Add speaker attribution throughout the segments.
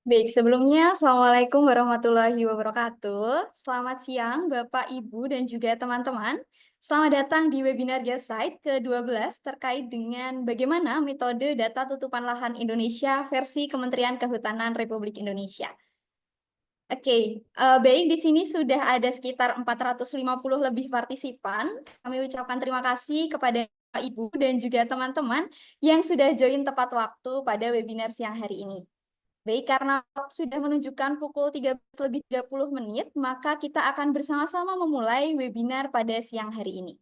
Speaker 1: Baik, sebelumnya Assalamualaikum warahmatullahi wabarakatuh. Selamat siang Bapak, Ibu, dan juga teman-teman. Selamat datang di webinar Geosite ke-12 terkait dengan bagaimana metode data tutupan lahan Indonesia versi Kementerian Kehutanan Republik Indonesia. Oke, baik di sini sudah ada sekitar 450 lebih partisipan. Kami ucapkan terima kasih kepada Bapak, Ibu, dan juga teman-teman yang sudah join tepat waktu pada webinar siang hari ini. Baik, karena sudah menunjukkan pukul 13 lebih 30 menit, maka kita akan bersama-sama memulai webinar pada siang hari ini.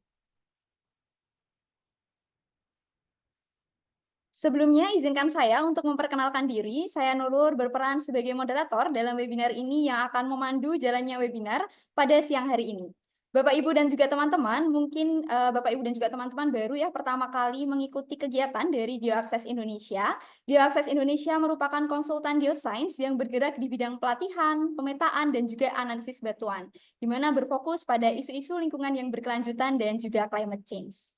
Speaker 1: Sebelumnya, izinkan saya untuk memperkenalkan diri. Saya Nurul berperan sebagai moderator dalam webinar ini yang akan memandu jalannya webinar pada siang hari ini. Bapak, Ibu, dan juga teman-teman, mungkin Bapak, Ibu, dan juga teman-teman baru ya pertama kali mengikuti kegiatan dari GeoAccess Indonesia. GeoAccess Indonesia merupakan konsultan geosains yang bergerak di bidang pelatihan, pemetaan, dan juga analisis batuan, di mana berfokus pada isu-isu lingkungan yang berkelanjutan dan juga climate change.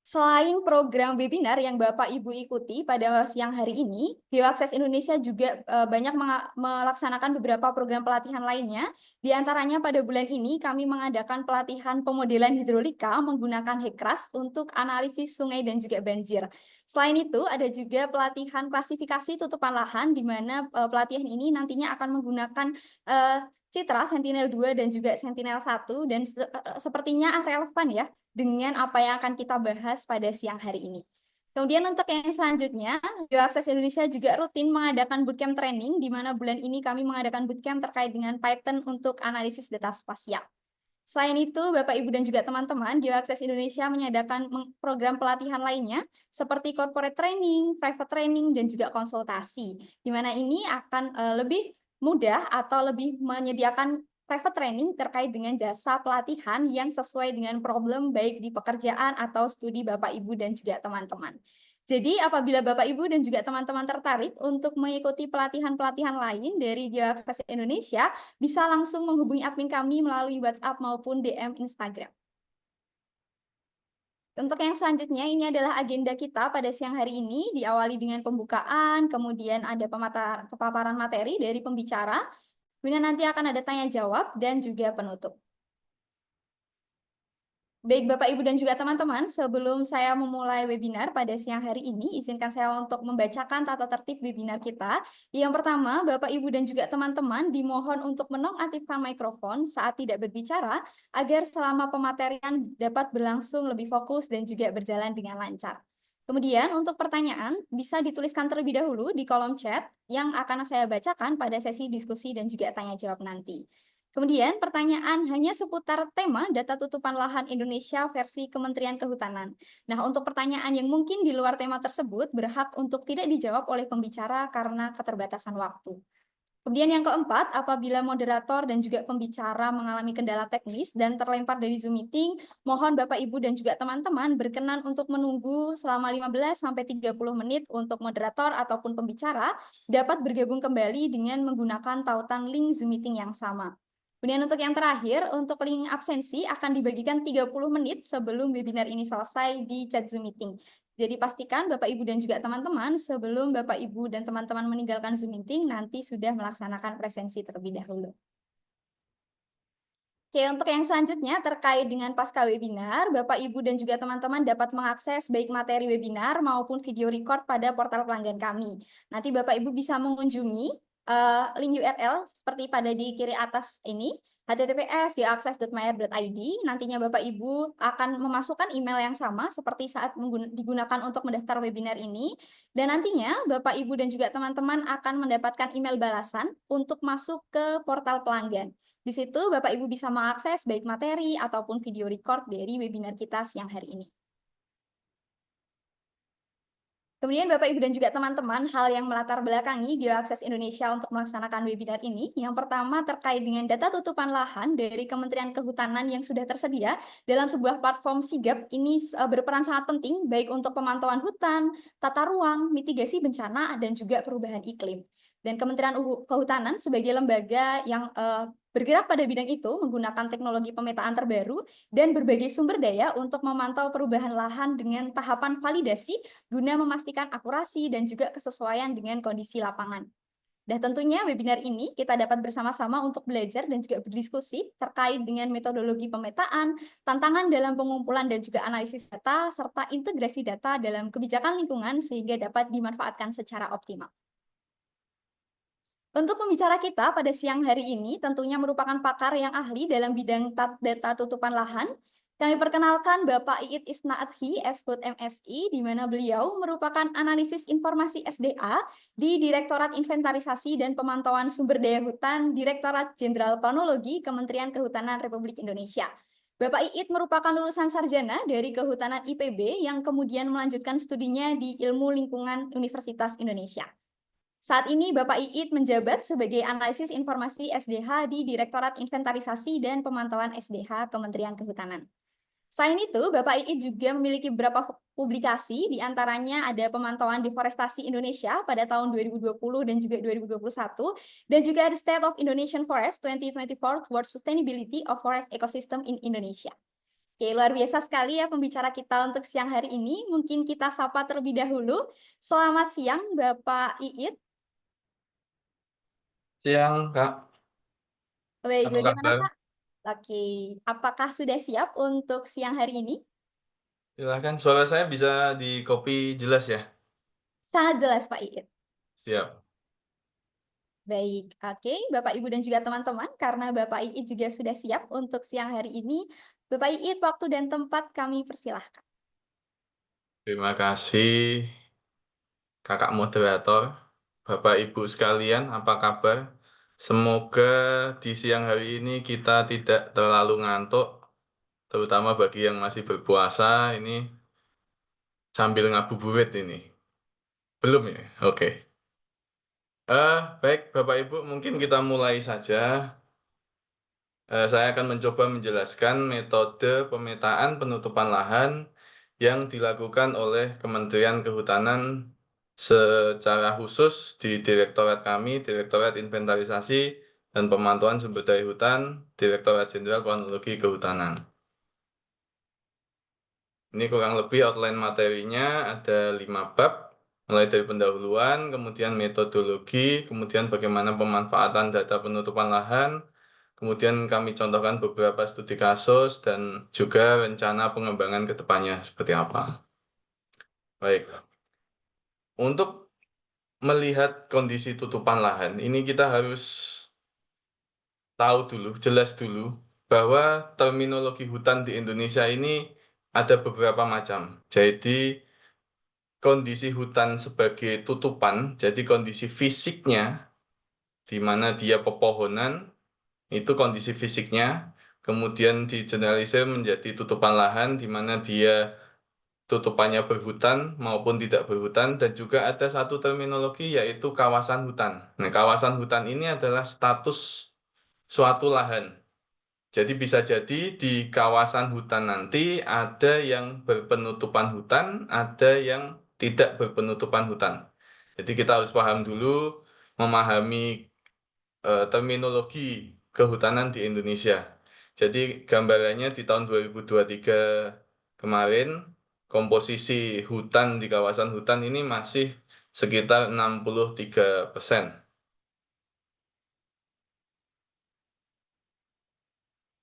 Speaker 1: Selain program webinar yang Bapak Ibu ikuti pada siang hari ini, GeoAccess Indonesia juga banyak melaksanakan beberapa program pelatihan lainnya. Di antaranya pada bulan ini kami mengadakan pelatihan pemodelan hidrolika menggunakan HECRAS untuk analisis sungai dan juga banjir. Selain itu, ada juga pelatihan klasifikasi tutupan lahan, di mana pelatihan ini nantinya akan menggunakan Citra Sentinel-2 dan juga Sentinel-1, dan sepertinya relevan ya dengan apa yang akan kita bahas pada siang hari ini. Kemudian untuk yang selanjutnya, GeoAccess Indonesia juga rutin mengadakan bootcamp training, di mana bulan ini kami mengadakan bootcamp terkait dengan Python untuk analisis data spasial. Selain itu, Bapak, Ibu, dan juga teman-teman, GeoAccess Indonesia menyediakan program pelatihan lainnya, seperti corporate training, private training, dan juga konsultasi, di mana ini akan lebih mudah atau lebih menyediakan private training terkait dengan jasa pelatihan yang sesuai dengan problem baik di pekerjaan atau studi Bapak, Ibu, dan juga teman-teman. Jadi apabila Bapak, Ibu, dan juga teman-teman tertarik untuk mengikuti pelatihan-pelatihan lain dari GeoAccess Indonesia, bisa langsung menghubungi admin kami melalui WhatsApp maupun DM Instagram. Untuk yang selanjutnya, ini adalah agenda kita pada siang hari ini, diawali dengan pembukaan, kemudian ada pemaparan materi dari pembicara, kemudian nanti akan ada tanya jawab, dan juga penutup. Baik, Bapak, Ibu, dan juga teman-teman, sebelum saya memulai webinar pada siang hari ini, izinkan saya untuk membacakan tata tertib webinar kita. Yang pertama, Bapak, Ibu, dan juga teman-teman dimohon untuk menonaktifkan mikrofon saat tidak berbicara, agar selama pematerian dapat berlangsung lebih fokus dan juga berjalan dengan lancar. Kemudian, untuk pertanyaan, bisa dituliskan terlebih dahulu di kolom chat yang akan saya bacakan pada sesi diskusi dan juga tanya jawab nanti. Kemudian pertanyaan hanya seputar tema data tutupan lahan Indonesia versi Kementerian Kehutanan. Nah, untuk pertanyaan yang mungkin di luar tema tersebut berhak untuk tidak dijawab oleh pembicara karena keterbatasan waktu. Kemudian yang keempat, apabila moderator dan juga pembicara mengalami kendala teknis dan terlempar dari Zoom meeting, mohon Bapak, Ibu, dan juga teman-teman berkenan untuk menunggu selama 15 sampai 30 menit untuk moderator ataupun pembicara dapat bergabung kembali dengan menggunakan tautan link Zoom meeting yang sama. Kemudian untuk yang terakhir, untuk link absensi akan dibagikan 30 menit sebelum webinar ini selesai di chat Zoom meeting. Jadi pastikan Bapak, Ibu, dan juga teman-teman sebelum Bapak, Ibu, dan teman-teman meninggalkan Zoom meeting nanti sudah melaksanakan presensi terlebih dahulu. Oke, untuk yang selanjutnya terkait dengan pasca webinar, Bapak, Ibu, dan juga teman-teman dapat mengakses baik materi webinar maupun video record pada portal pelanggan kami. Nanti Bapak, Ibu bisa mengunjungi link URL seperti pada di kiri atas ini, https://geoaccess.myr.id. Nantinya Bapak, Ibu akan memasukkan email yang sama seperti saat digunakan untuk mendaftar webinar ini. Dan nantinya Bapak, Ibu, dan juga teman-teman akan mendapatkan email balasan untuk masuk ke portal pelanggan. Di situ Bapak Ibu bisa mengakses baik materi ataupun video record dari webinar kita siang hari ini. Kemudian Bapak, Ibu, dan juga teman-teman, hal yang melatar belakangi GeoAccess Indonesia untuk melaksanakan webinar ini, yang pertama terkait dengan data tutupan lahan dari Kementerian Kehutanan yang sudah tersedia dalam sebuah platform sigap, ini berperan sangat penting baik untuk pemantauan hutan, tata ruang, mitigasi bencana, dan juga perubahan iklim. Dan Kementerian Kehutanan sebagai lembaga yang Bergerak pada bidang itu menggunakan teknologi pemetaan terbaru dan berbagai sumber daya untuk memantau perubahan lahan dengan tahapan validasi guna memastikan akurasi dan juga kesesuaian dengan kondisi lapangan. Dan tentunya webinar ini kita dapat bersama-sama untuk belajar dan juga berdiskusi terkait dengan metodologi pemetaan, tantangan dalam pengumpulan dan juga analisis data, serta integrasi data dalam kebijakan lingkungan sehingga dapat dimanfaatkan secara optimal. Untuk pembicara kita pada siang hari ini tentunya merupakan pakar yang ahli dalam bidang data tutupan lahan. Kami perkenalkan Bapak Iit Isnaadhi, Eshut MSI, di mana beliau merupakan analisis informasi SDA di Direktorat Inventarisasi dan Pemantauan Sumber Daya Hutan, Direktorat Jenderal Planologi, Kementerian Kehutanan Republik Indonesia. Bapak Iit merupakan lulusan sarjana dari Kehutanan IPB yang kemudian melanjutkan studinya di Ilmu Lingkungan Universitas Indonesia. Saat ini Bapak Iit menjabat sebagai analisis informasi SDH di Direktorat Inventarisasi dan Pemantauan SDH Kementerian Kehutanan. Selain itu, Bapak Iit juga memiliki beberapa publikasi, diantaranya ada Pemantauan Deforestasi Indonesia pada tahun 2020 dan juga 2021, dan juga ada State of Indonesian Forest 2024 Towards Sustainability of Forest Ecosystem in Indonesia. Oke, luar biasa sekali ya pembicara kita untuk siang hari ini. Mungkin kita sapa terlebih dahulu. Selamat siang, Bapak Iit.
Speaker 2: Siang, Kak.
Speaker 1: Baik,
Speaker 2: Apa
Speaker 1: bagaimana
Speaker 2: kabar?
Speaker 1: Pak? Oke, apakah sudah siap untuk siang hari ini?
Speaker 2: Silahkan, suara saya bisa di copy jelas ya?
Speaker 1: Sangat jelas Pak Iit.
Speaker 2: Siap.
Speaker 1: Baik, oke Bapak Ibu dan juga teman-teman, karena Bapak Iit juga sudah siap untuk siang hari ini, Bapak Iit waktu dan tempat kami persilahkan.
Speaker 2: Terima kasih, Kakak moderator. Bapak Ibu sekalian, apa kabar? Semoga di siang hari ini kita tidak terlalu ngantuk, terutama bagi yang masih berpuasa, ini sambil ngabuburit ini. Belum ya? Oke. Baik, Bapak Ibu, mungkin kita mulai saja. Saya akan mencoba menjelaskan metode pemetaan penutupan lahan yang dilakukan oleh Kementerian Kehutanan secara khusus di Direktorat kami, Direktorat Inventarisasi dan Pemantauan Sumber Daya Hutan, Direktorat Jenderal Planologi Kehutanan. Ini kurang lebih outline materinya, ada 5 bab, mulai dari pendahuluan, kemudian metodologi, kemudian bagaimana pemanfaatan data penutupan lahan, kemudian kami contohkan beberapa studi kasus, dan juga rencana pengembangan ke depannya seperti apa. Baik, untuk melihat kondisi tutupan lahan, ini kita harus tahu dulu, jelas dulu, bahwa terminologi hutan di Indonesia ini ada beberapa macam. Jadi, kondisi hutan sebagai tutupan, jadi kondisi fisiknya, di mana dia pepohonan, itu kondisi fisiknya, kemudian digeneralisir menjadi tutupan lahan, di mana dia tutupannya berhutan maupun tidak berhutan, dan juga ada satu terminologi yaitu kawasan hutan. Nah, kawasan hutan ini adalah status suatu lahan. Jadi bisa jadi di kawasan hutan nanti ada yang berpenutupan hutan, ada yang tidak berpenutupan hutan. Jadi kita harus paham dulu, memahami terminologi kehutanan di Indonesia. Jadi gambarannya di tahun 2023 kemarin, komposisi hutan di kawasan hutan ini masih sekitar 63%.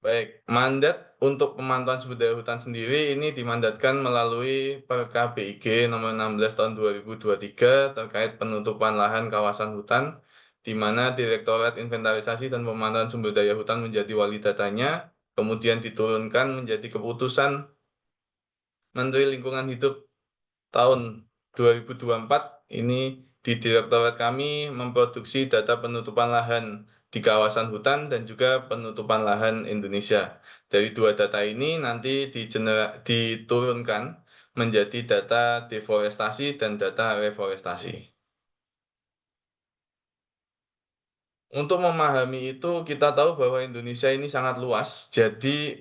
Speaker 2: Baik, mandat untuk pemantauan sumber daya hutan sendiri ini dimandatkan melalui Perka BIG nomor 16 tahun 2023 terkait penutupan lahan kawasan hutan, di mana Direktorat Inventarisasi dan Pemantauan Sumber Daya Hutan menjadi wali datanya, kemudian diturunkan menjadi keputusan Menteri Lingkungan Hidup tahun 2024 ini di direktorat kami memproduksi data penutupan lahan di kawasan hutan dan juga penutupan lahan Indonesia. Dari dua data ini nanti diturunkan menjadi data deforestasi dan data reforestasi. Untuk memahami itu, kita tahu bahwa Indonesia ini sangat luas, jadi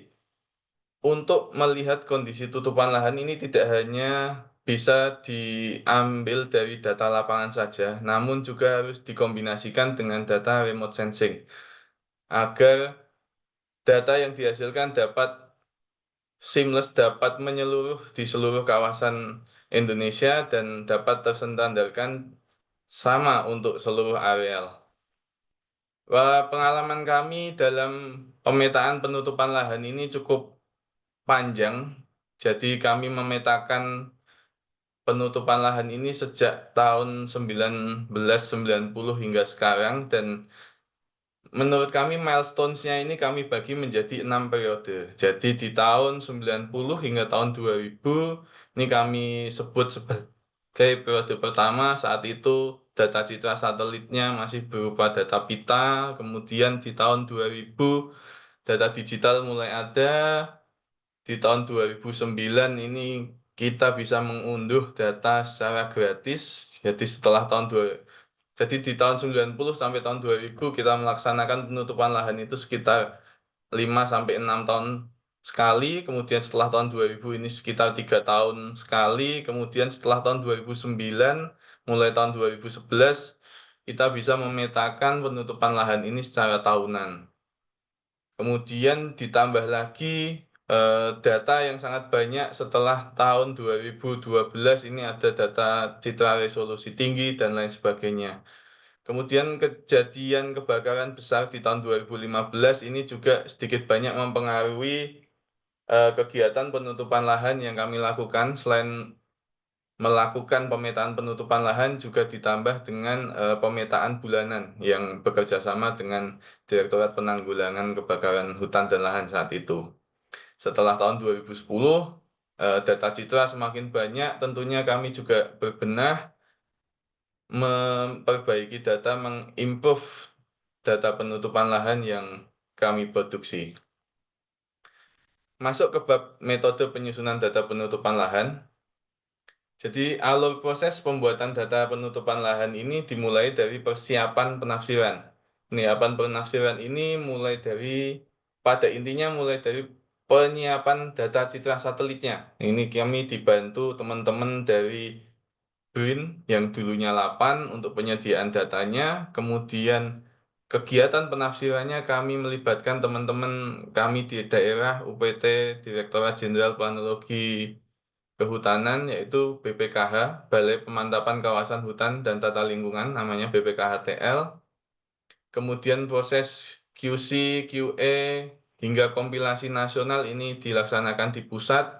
Speaker 2: untuk melihat kondisi tutupan lahan ini tidak hanya bisa diambil dari data lapangan saja, namun juga harus dikombinasikan dengan data remote sensing. agar data yang dihasilkan dapat seamless, dapat menyeluruh di seluruh kawasan Indonesia dan dapat terstandarkan sama untuk seluruh areal. Pengalaman kami dalam pemetaan penutupan lahan ini cukup panjang. Jadi kami memetakan penutupan lahan ini sejak tahun 1990 hingga sekarang, dan menurut kami milestones-nya ini kami bagi menjadi 6 periode. Jadi di tahun 90 hingga tahun 2000 ini kami sebut sebagai periode pertama. Saat itu data citra satelitnya masih berupa data pita. Kemudian di tahun 2000 data digital mulai ada. Di tahun 2009 ini kita bisa mengunduh data secara gratis. Jadi setelah jadi di tahun 90 sampai tahun 2000 kita melaksanakan penutupan lahan itu sekitar 5 sampai 6 tahun sekali. Kemudian setelah tahun 2000 ini sekitar 3 tahun sekali. Kemudian setelah tahun 2009, mulai tahun 2011, kita bisa memetakan penutupan lahan ini secara tahunan. Kemudian ditambah lagi data yang sangat banyak setelah tahun 2012, ini ada data citra resolusi tinggi dan lain sebagainya. Kemudian kejadian kebakaran besar di tahun 2015 ini juga sedikit banyak mempengaruhi kegiatan penutupan lahan yang kami lakukan. Selain melakukan pemetaan penutupan lahan, juga ditambah dengan pemetaan bulanan yang bekerja sama dengan Direktorat Penanggulangan Kebakaran Hutan dan Lahan saat itu. Setelah tahun 2010, data citra semakin banyak, tentunya kami juga berbenah memperbaiki data, mengimprove data penutupan lahan yang kami produksi. Masuk ke bab metode penyusunan data penutupan lahan. Jadi alur proses pembuatan data penutupan lahan ini dimulai dari persiapan penafsiran. Penyiapan penafsiran ini pada intinya mulai dari penyiapan data citra satelitnya. Ini kami dibantu teman-teman dari BRIN yang dulunya 8 untuk penyediaan datanya. Kemudian kegiatan penafsirannya kami melibatkan teman-teman kami di daerah UPT, Direktorat Jenderal Planologi Kehutanan, yaitu BPKH, Balai Pemantapan Kawasan Hutan dan Tata Lingkungan, namanya BPKHTL. Kemudian proses QC, QA, hingga kompilasi nasional ini dilaksanakan di pusat,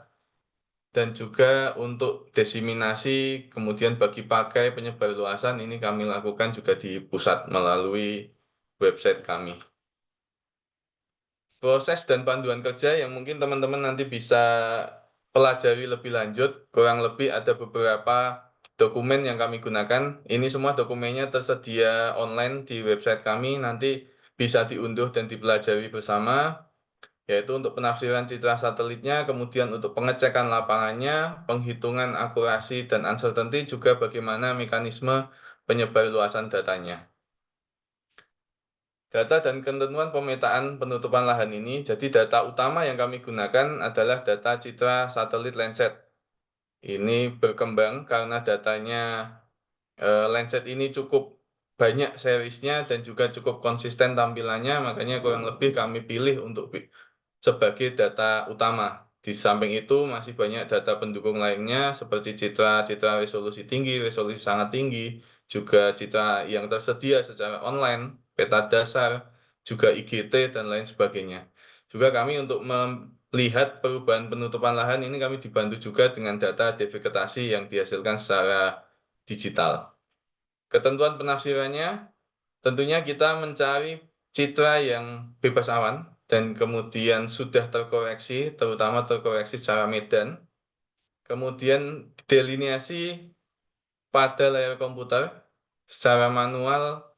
Speaker 2: dan juga untuk diseminasi, kemudian bagi pakai penyebarluasan ini kami lakukan juga di pusat melalui website kami. Proses dan panduan kerja yang mungkin teman-teman nanti bisa pelajari lebih lanjut, kurang lebih ada beberapa dokumen yang kami gunakan. Ini semua dokumennya tersedia online di website kami, nanti bisa diunduh dan dipelajari bersama, yaitu untuk penafsiran citra satelitnya, kemudian untuk pengecekan lapangannya, penghitungan akurasi dan uncertainty, juga bagaimana mekanisme penyebarluasan datanya. Data dan ketentuan pemetaan penutupan lahan ini, jadi data utama yang kami gunakan adalah data citra satelit Landsat. Ini berkembang karena datanya Landsat ini cukup banyak seriesnya dan juga cukup konsisten tampilannya, makanya kurang lebih kami pilih untuk sebagai data utama. Di samping itu masih banyak data pendukung lainnya seperti citra resolusi tinggi, resolusi sangat tinggi, juga citra yang tersedia secara online, peta dasar, juga IGT, dan lain sebagainya. Juga kami untuk melihat perubahan penutupan lahan ini kami dibantu juga dengan data devegetasi yang dihasilkan secara digital. Ketentuan penafsirannya, tentunya kita mencari citra yang bebas awan dan kemudian sudah terkoreksi, terutama terkoreksi secara medan. Kemudian delineasi pada layar komputer secara manual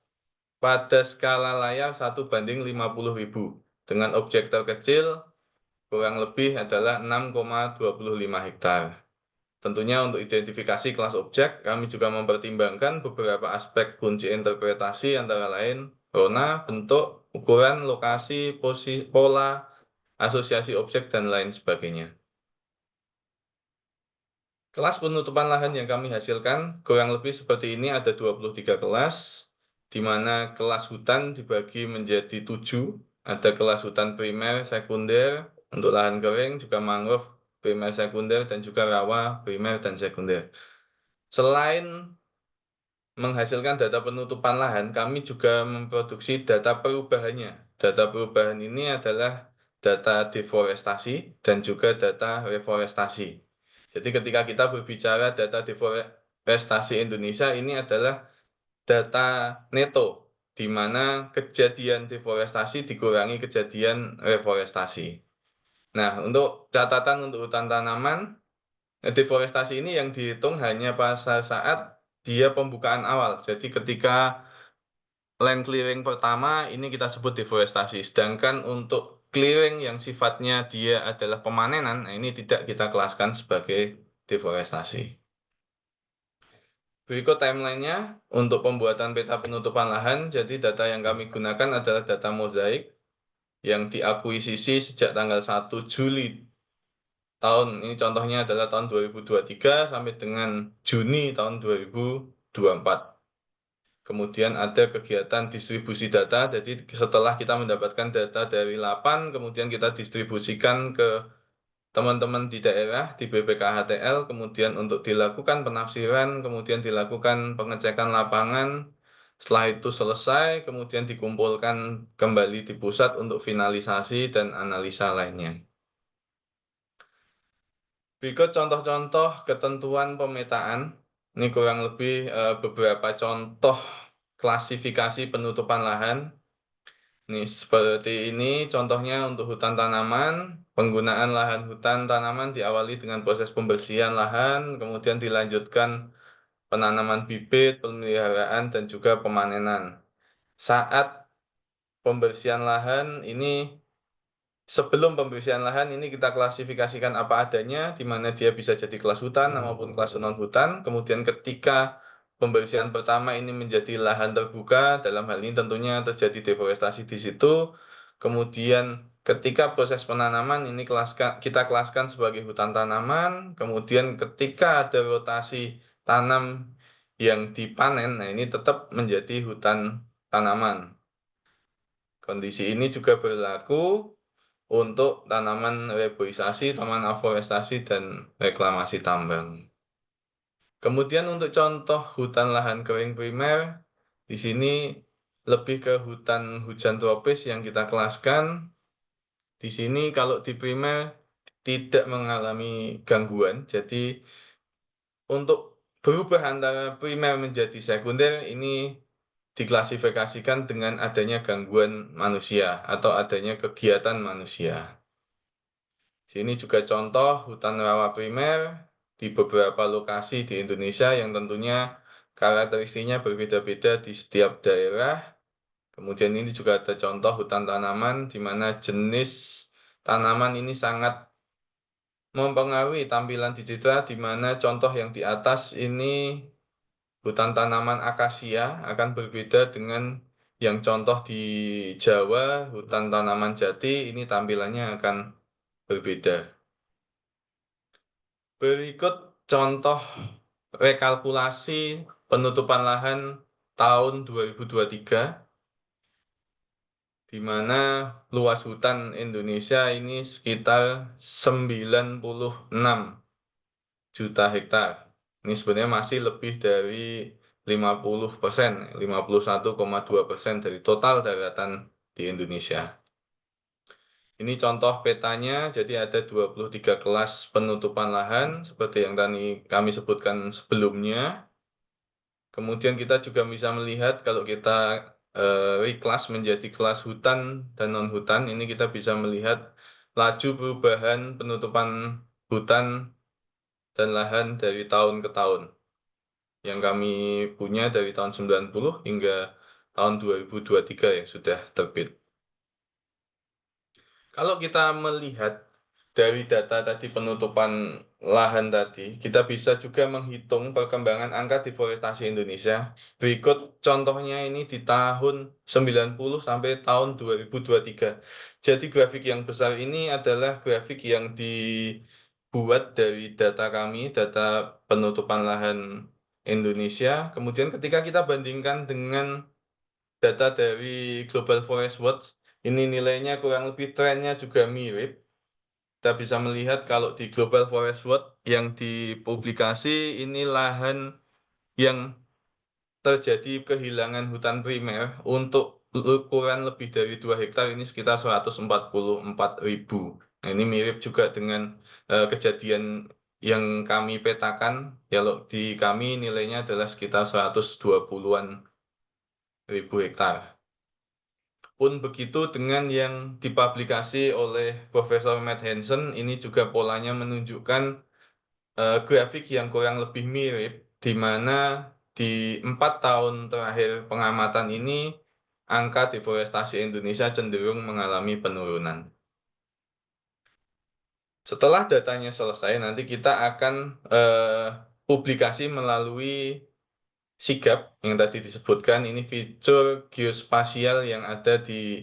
Speaker 2: pada skala layar 1:50.000 dengan objek terkecil kurang lebih adalah 6,25 hektar. Tentunya untuk identifikasi kelas objek, kami juga mempertimbangkan beberapa aspek kunci interpretasi antara lain rona, bentuk, ukuran, lokasi, posisi, pola, asosiasi objek, dan lain sebagainya. Kelas penutupan lahan yang kami hasilkan kurang lebih seperti ini, ada 23 kelas. di mana kelas hutan dibagi menjadi 7. Ada kelas hutan primer, sekunder, untuk lahan kering, juga mangrove, primer, sekunder, dan juga rawa, primer, dan sekunder. Selain menghasilkan data penutupan lahan, kami juga memproduksi data perubahannya. Data perubahan ini adalah data deforestasi dan juga data reforestasi. Jadi ketika kita berbicara data deforestasi Indonesia, ini adalah data neto, di mana kejadian deforestasi dikurangi kejadian reforestasi. Nah, untuk catatan untuk hutan tanaman, deforestasi ini yang dihitung hanya pada saat dia pembukaan awal. Jadi ketika land clearing pertama ini kita sebut deforestasi. Sedangkan untuk clearing yang sifatnya dia adalah pemanenan, nah ini tidak kita kelaskan sebagai deforestasi. Berikut timelinenya untuk pembuatan peta penutupan lahan. Jadi data yang kami gunakan adalah data mozaik yang diakuisisi sejak tanggal 1 Juli tahun. Ini contohnya adalah tahun 2023 sampai dengan Juni tahun 2024. Kemudian ada kegiatan distribusi data, jadi setelah kita mendapatkan data dari LAPAN, kemudian kita distribusikan ke teman-teman di daerah, di BPKHTL, kemudian untuk dilakukan penafsiran, kemudian dilakukan pengecekan lapangan. Setelah itu selesai, kemudian dikumpulkan kembali di pusat untuk finalisasi dan analisa lainnya. Berikut contoh-contoh ketentuan pemetaan. Ini kurang lebih beberapa contoh klasifikasi penutupan lahan. Nih, seperti ini contohnya untuk hutan tanaman. Penggunaan lahan hutan tanaman diawali dengan proses pembersihan lahan, kemudian dilanjutkan penanaman bibit, pemeliharaan, dan juga pemanenan. Saat pembersihan lahan ini, sebelum pembersihan lahan ini kita klasifikasikan apa adanya, di mana dia bisa jadi kelas hutan maupun kelas non-hutan. Kemudian ketika pembersihan pertama ini menjadi lahan terbuka, dalam hal ini tentunya terjadi deforestasi di situ. Kemudian ketika proses penanaman ini kita kelaskan sebagai hutan tanaman. Kemudian ketika ada rotasi tanam yang dipanen, nah ini tetap menjadi hutan tanaman. Kondisi ini juga berlaku untuk tanaman reboisasi, taman aforestasi, dan reklamasi tambang. Kemudian untuk contoh hutan lahan kering primer, di sini lebih ke hutan hujan tropis yang kita kelaskan. Di sini kalau di primer tidak mengalami gangguan, jadi untuk berubah antara primer menjadi sekunder ini diklasifikasikan dengan adanya gangguan manusia atau adanya kegiatan manusia. Sini juga contoh hutan rawa primer di beberapa lokasi di Indonesia yang tentunya karakteristiknya berbeda-beda di setiap daerah. Kemudian ini juga ada contoh hutan tanaman di mana jenis tanaman ini sangat mempengaruhi tampilan digital, di mana contoh yang di atas ini hutan tanaman akasia akan berbeda dengan yang contoh di Jawa, hutan tanaman jati ini tampilannya akan berbeda. Berikut contoh rekalkulasi penutupan lahan tahun 2023, di mana luas hutan Indonesia ini sekitar 96 juta hektar. Ini sebenarnya masih lebih dari 50%, 51,2% dari total daratan di Indonesia. Ini contoh petanya, jadi ada 23 kelas penutupan lahan, seperti yang tadi kami sebutkan sebelumnya. Kemudian kita juga bisa melihat kalau kita reclass menjadi kelas hutan dan non-hutan, ini kita bisa melihat laju perubahan penutupan hutan dan lahan dari tahun ke tahun. Yang kami punya dari tahun 90 hingga tahun 2023 yang sudah terbit. Kalau kita melihat dari data tadi penutupan lahan tadi, kita bisa juga menghitung perkembangan angka deforestasi Indonesia. Berikut contohnya ini di tahun 90 sampai tahun 2023. Jadi grafik yang besar ini adalah grafik yang dibuat dari data kami, data penutupan lahan Indonesia. Kemudian ketika kita bandingkan dengan data dari Global Forest Watch, ini nilainya kurang lebih trennya juga mirip. Kita bisa melihat kalau di Global Forest Watch yang dipublikasi ini lahan yang terjadi kehilangan hutan primer untuk ukuran lebih dari 2 hektar ini sekitar 144.000. Nah, ini mirip juga dengan kejadian yang kami petakan. Kalau di kami nilainya adalah sekitar 120-an ribu hektar. Pun begitu dengan yang dipublikasi oleh Profesor Matt Hansen, ini juga polanya menunjukkan grafik yang kurang lebih mirip, di mana di 4 tahun terakhir pengamatan ini, angka deforestasi Indonesia cenderung mengalami penurunan. Setelah datanya selesai, nanti kita akan publikasi melalui sigap yang tadi disebutkan, ini fitur geospasial yang ada di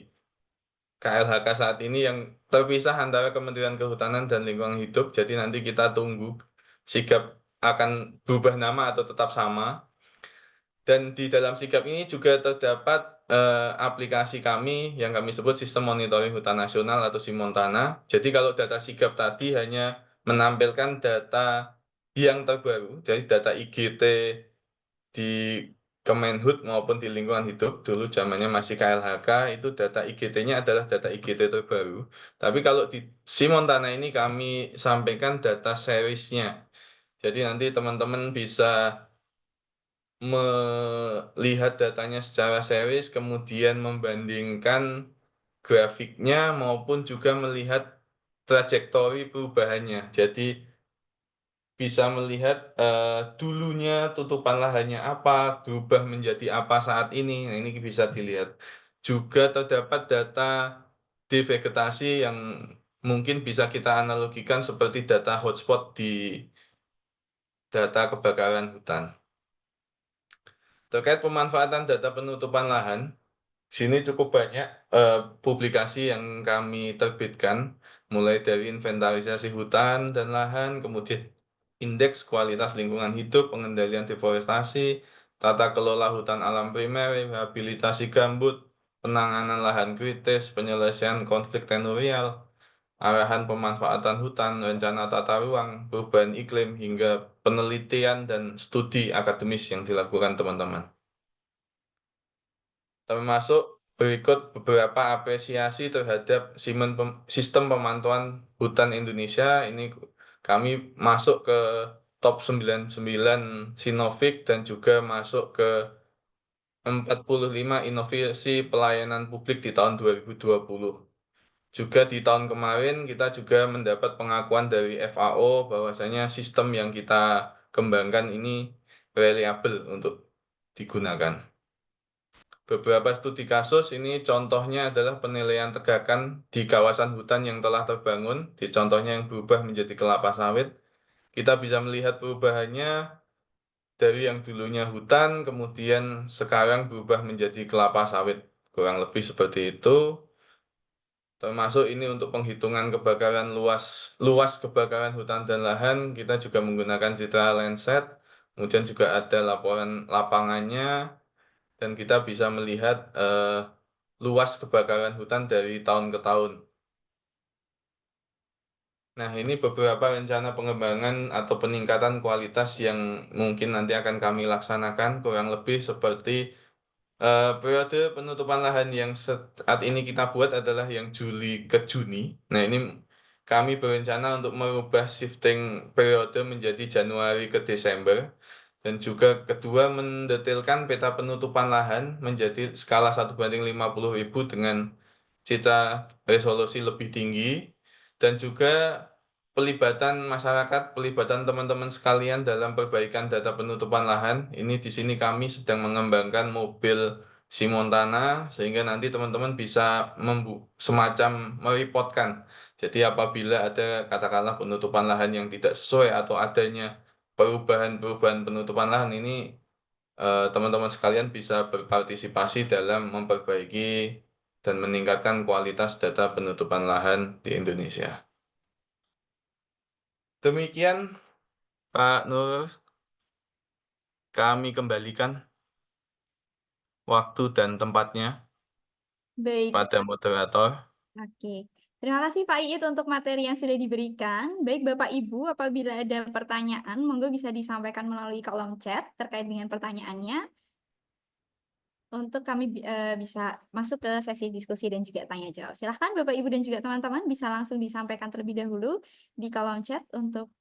Speaker 2: KLHK saat ini yang terpisah antara Kementerian Kehutanan dan Lingkungan Hidup. Jadi nanti kita tunggu sigap akan berubah nama atau tetap sama. Dan di dalam sigap ini juga terdapat aplikasi kami yang kami sebut Sistem Monitoring Hutan Nasional atau Simontana. Jadi kalau data sigap tadi hanya menampilkan data yang terbaru, jadi data IGT di Kemenhut maupun di lingkungan hidup, dulu zamannya masih KLHK, itu data IGT-nya adalah data IGT terbaru. Tapi kalau di Simontana ini kami sampaikan data seriesnya. Jadi nanti teman-teman bisa melihat datanya secara series, kemudian membandingkan grafiknya maupun juga melihat trajektori perubahannya. Jadi bisa melihat dulunya tutupan lahannya apa, berubah menjadi apa saat ini. Nah, ini bisa dilihat. Juga terdapat data devegetasi yang mungkin bisa kita analogikan seperti data hotspot di data kebakaran hutan. Terkait pemanfaatan data penutupan lahan, sini cukup banyak publikasi yang kami terbitkan, mulai dari inventarisasi hutan dan lahan, kemudian indeks kualitas lingkungan hidup, pengendalian deforestasi, tata kelola hutan alam primer, rehabilitasi gambut, penanganan lahan kritis, penyelesaian konflik tenurial, arahan pemanfaatan hutan, rencana tata ruang, perubahan iklim, hingga penelitian dan studi akademis yang dilakukan teman-teman. Termasuk berikut beberapa apresiasi terhadap sistem pemantauan hutan Indonesia. Ini kami masuk ke top 99 Sinovik dan juga masuk ke 45 inovasi pelayanan publik di tahun 2020. Juga di tahun kemarin kita juga mendapat pengakuan dari FAO bahwasanya sistem yang kita kembangkan ini reliable untuk digunakan. Beberapa studi kasus ini contohnya adalah penilaian tegakan di kawasan hutan yang telah terbangun, di contohnya yang berubah menjadi kelapa sawit. Kita bisa melihat perubahannya dari yang dulunya hutan, kemudian sekarang berubah menjadi kelapa sawit. Kurang lebih seperti itu. Termasuk ini untuk penghitungan kebakaran luas kebakaran hutan dan lahan, kita juga menggunakan citra Landsat. Kemudian juga ada laporan lapangannya, dan kita bisa melihat luas kebakaran hutan dari tahun ke tahun. Nah, ini beberapa rencana pengembangan atau peningkatan kualitas yang mungkin nanti akan kami laksanakan, kurang lebih seperti periode penutupan lahan yang saat ini kita buat adalah yang Juli ke Juni. Nah, ini kami berencana untuk merubah shifting periode menjadi Januari ke Desember. Dan juga kedua, mendetailkan peta penutupan lahan menjadi skala 1:50.000 dengan cita resolusi lebih tinggi. Dan juga pelibatan masyarakat, pelibatan teman-teman sekalian dalam perbaikan data penutupan lahan. Ini di sini kami sedang mengembangkan mobil Simontana, sehingga nanti teman-teman bisa semacam merepotkan. Jadi apabila ada katakanlah penutupan lahan yang tidak sesuai atau adanya perubahan-perubahan penutupan lahan ini, teman-teman sekalian bisa berpartisipasi dalam memperbaiki dan meningkatkan kualitas data penutupan lahan di Indonesia. Demikian, Pak Nur, kami kembalikan. waktu dan tempatnya
Speaker 1: Baik,
Speaker 2: pada moderator.
Speaker 1: oke. Terima kasih Pak Iit untuk materi yang sudah diberikan. Baik Bapak Ibu, apabila ada pertanyaan, monggo bisa disampaikan melalui kolom chat terkait dengan pertanyaannya. Untuk kami bisa masuk ke sesi diskusi dan juga tanya jawab. Silahkan Bapak Ibu dan juga teman-teman bisa langsung disampaikan terlebih dahulu di kolom chat untuk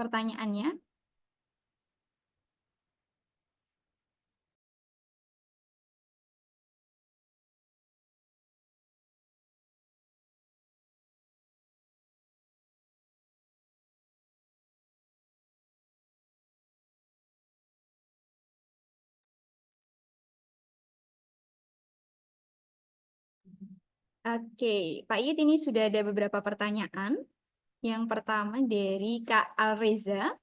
Speaker 1: pertanyaannya. Oke, Pak Iit ini sudah ada beberapa pertanyaan. Yang pertama dari Kak Alreza.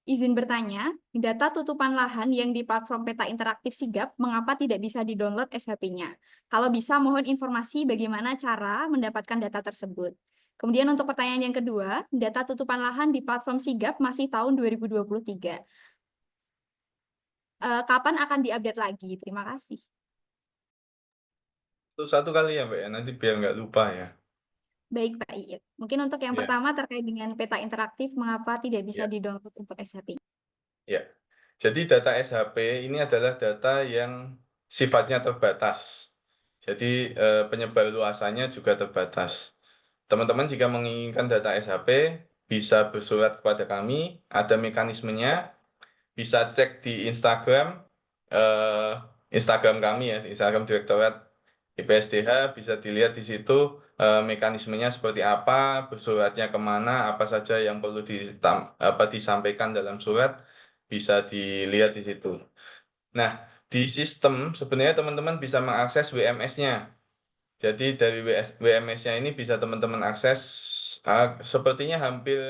Speaker 1: Izin bertanya, data tutupan lahan yang di platform peta interaktif Sigap, mengapa tidak bisa di-download SHP-nya? Kalau bisa, mohon informasi bagaimana cara mendapatkan data tersebut. Kemudian untuk pertanyaan yang kedua, data tutupan lahan di platform Sigap masih tahun 2023. Kapan akan diupdate lagi? Terima kasih.
Speaker 2: Satu kali ya, Mbak ya, nanti biar nggak lupa ya.
Speaker 1: Baik, Pak Iit. Mungkin untuk yang
Speaker 2: Ya,
Speaker 1: pertama terkait dengan peta interaktif, mengapa tidak bisa
Speaker 2: ya,
Speaker 1: di-download untuk SHP?
Speaker 2: ya. Jadi data SHP ini adalah data yang sifatnya terbatas. Jadi penyebar luasannya juga terbatas. Teman-teman jika menginginkan data SHP bisa bersurat kepada kami, ada mekanismenya, bisa cek di Instagram, eh, Instagram kami ya, di Instagram Direktorat IPSDH, bisa dilihat di situ mekanismenya seperti apa, bersuratnya kemana, apa saja yang perlu disampaikan dalam surat, bisa dilihat di situ. Nah, di sistem sebenarnya teman-teman bisa mengakses WMS-nya. Jadi dari WMS-nya ini bisa teman-teman akses, sepertinya hampir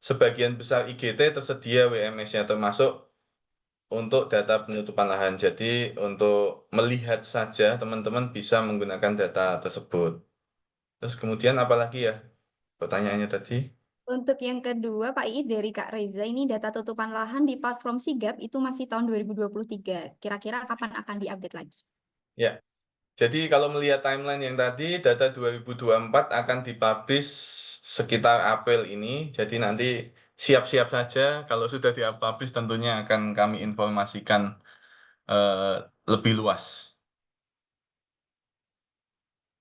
Speaker 2: sebagian besar IGT tersedia WMS-nya, termasuk untuk data penutupan lahan. Jadi untuk melihat saja teman-teman bisa menggunakan data tersebut. Terus kemudian apalagi ya pertanyaannya tadi?
Speaker 1: Untuk yang kedua, Pak Iit dari Kak Reza, ini data tutupan lahan di platform Sigap itu masih tahun 2023. Kira-kira kapan akan diupdate lagi?
Speaker 2: Ya, jadi kalau melihat timeline yang tadi, data 2024 akan dipublish sekitar April ini. Jadi nanti siap-siap saja kalau sudah dipublish tentunya akan kami informasikan eh, lebih luas.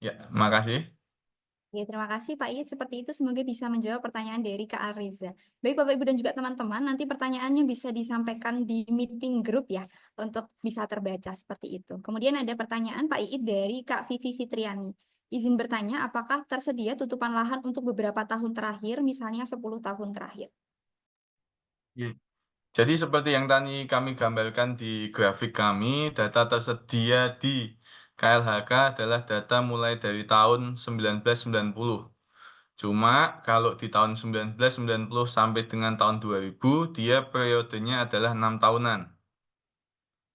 Speaker 2: Ya, makasih.
Speaker 1: Oke, terima kasih Pak Iit. Seperti itu semoga bisa menjawab pertanyaan dari Kak Areza. Baik Bapak Ibu dan juga teman-teman, nanti pertanyaannya bisa disampaikan di meeting group ya, untuk bisa terbaca seperti itu. Kemudian ada pertanyaan Pak Iit dari Kak Vivi Fitriani. Izin bertanya, apakah tersedia tutupan lahan untuk beberapa tahun terakhir, misalnya 10 tahun terakhir?
Speaker 2: Iya. Jadi seperti yang tadi kami gambarkan di grafik kami, data tersedia di KLHK adalah data mulai dari tahun 1990. Cuma kalau di tahun 1990 sampai dengan tahun 2000, dia periodenya adalah 6 tahunan.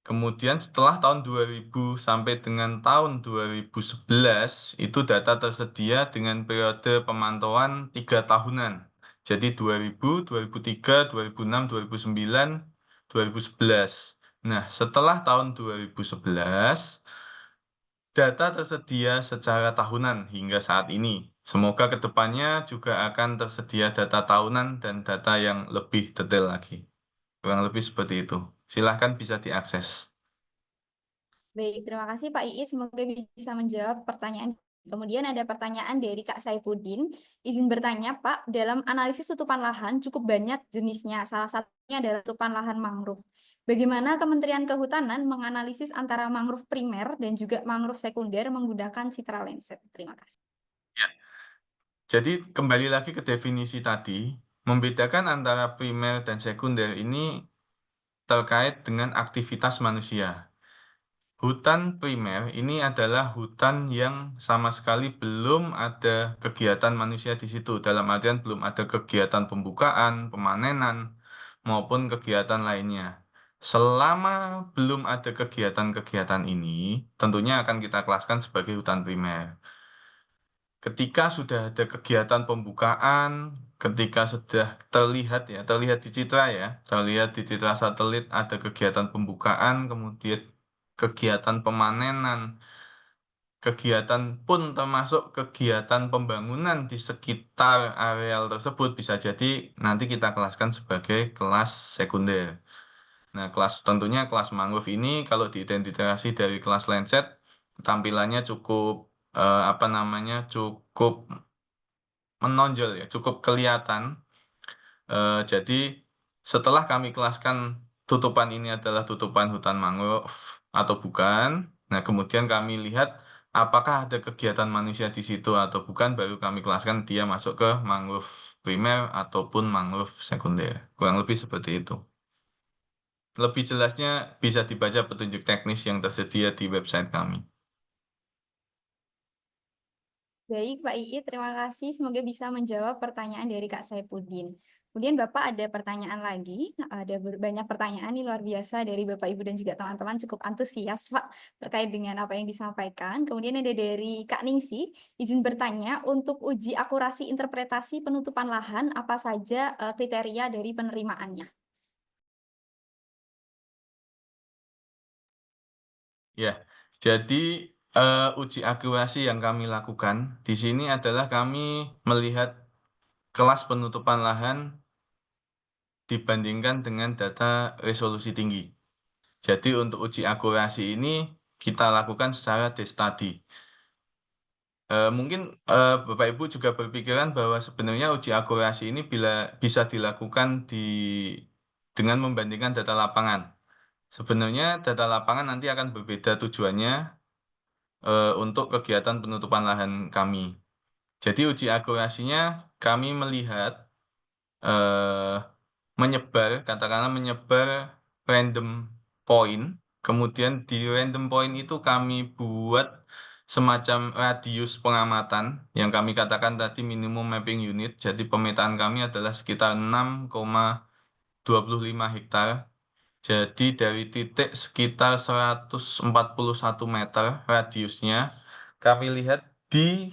Speaker 2: Kemudian setelah tahun 2000 sampai dengan tahun 2011, itu data tersedia dengan periode pemantauan 3 tahunan. Jadi 2000, 2003, 2006, 2009, 2011. Nah, setelah tahun 2011, data tersedia secara tahunan hingga saat ini. Semoga ke depannya juga akan tersedia data tahunan dan data yang lebih detail lagi. Kurang lebih seperti itu. Silahkan bisa diakses.
Speaker 1: Baik, terima kasih Pak Iit. Semoga bisa menjawab pertanyaan. Kemudian ada pertanyaan dari Kak Saipudin. Izin bertanya, Pak, dalam analisis tutupan lahan cukup banyak jenisnya. Salah satunya adalah tutupan lahan mangrove. Bagaimana Kementerian Kehutanan menganalisis antara mangrove primer dan juga mangrove sekunder menggunakan Citra Landsat? Terima kasih.
Speaker 2: Ya. Jadi kembali lagi ke definisi tadi, membedakan antara primer dan sekunder ini terkait dengan aktivitas manusia. Hutan primer ini adalah hutan yang sama sekali belum ada kegiatan manusia di situ. Dalam artian belum ada kegiatan pembukaan, pemanenan, maupun kegiatan lainnya. Selama belum ada kegiatan-kegiatan ini, tentunya akan kita kelaskan sebagai hutan primer. Ketika sudah ada kegiatan pembukaan, ketika sudah terlihat di citra ya, terlihat di citra satelit ada kegiatan pembukaan, kemudian kegiatan pemanenan, kegiatan pun termasuk kegiatan pembangunan di sekitar areal tersebut bisa jadi nanti kita kelaskan sebagai kelas sekunder. Nah, tentunya kelas mangrove ini kalau diidentifikasi dari kelas Landsat, tampilannya cukup apa namanya cukup menonjol ya, cukup kelihatan. Jadi setelah kami kelaskan tutupan ini adalah tutupan hutan mangrove atau bukan, nah kemudian kami lihat apakah ada kegiatan manusia di situ atau bukan, baru kami kelaskan dia masuk ke mangrove primer ataupun mangrove sekunder. Kurang lebih seperti itu. Lebih jelasnya bisa dibaca petunjuk teknis yang tersedia di website kami.
Speaker 1: Baik, Pak Iit, terima kasih. Semoga bisa menjawab pertanyaan dari Kak Saipudin. Kemudian Bapak ada pertanyaan lagi, ada banyak pertanyaan nih luar biasa dari Bapak Ibu dan juga teman-teman cukup antusias Pak terkait dengan apa yang disampaikan. Kemudian ada dari Kak Ningsi, izin bertanya untuk uji akurasi interpretasi penutupan lahan apa saja kriteria dari penerimaannya?
Speaker 2: Ya, jadi uji akurasi yang kami lakukan di sini adalah kami melihat kelas penutupan lahan dibandingkan dengan data resolusi tinggi. Jadi untuk uji akurasi ini kita lakukan secara case study. Mungkin Bapak Ibu juga berpikiran bahwa sebenarnya uji akurasi ini bisa dilakukan dengan membandingkan data lapangan. Sebenarnya data lapangan nanti akan berbeda tujuannya untuk kegiatan penutupan lahan kami. Jadi uji akurasinya kami melihat eh, katakanlah menyebar random point, kemudian di random point itu kami buat semacam radius pengamatan yang kami katakan tadi minimum mapping unit. Jadi pemetaan kami adalah sekitar 6,25 hektar. Jadi dari titik sekitar 141 meter radiusnya, kami lihat di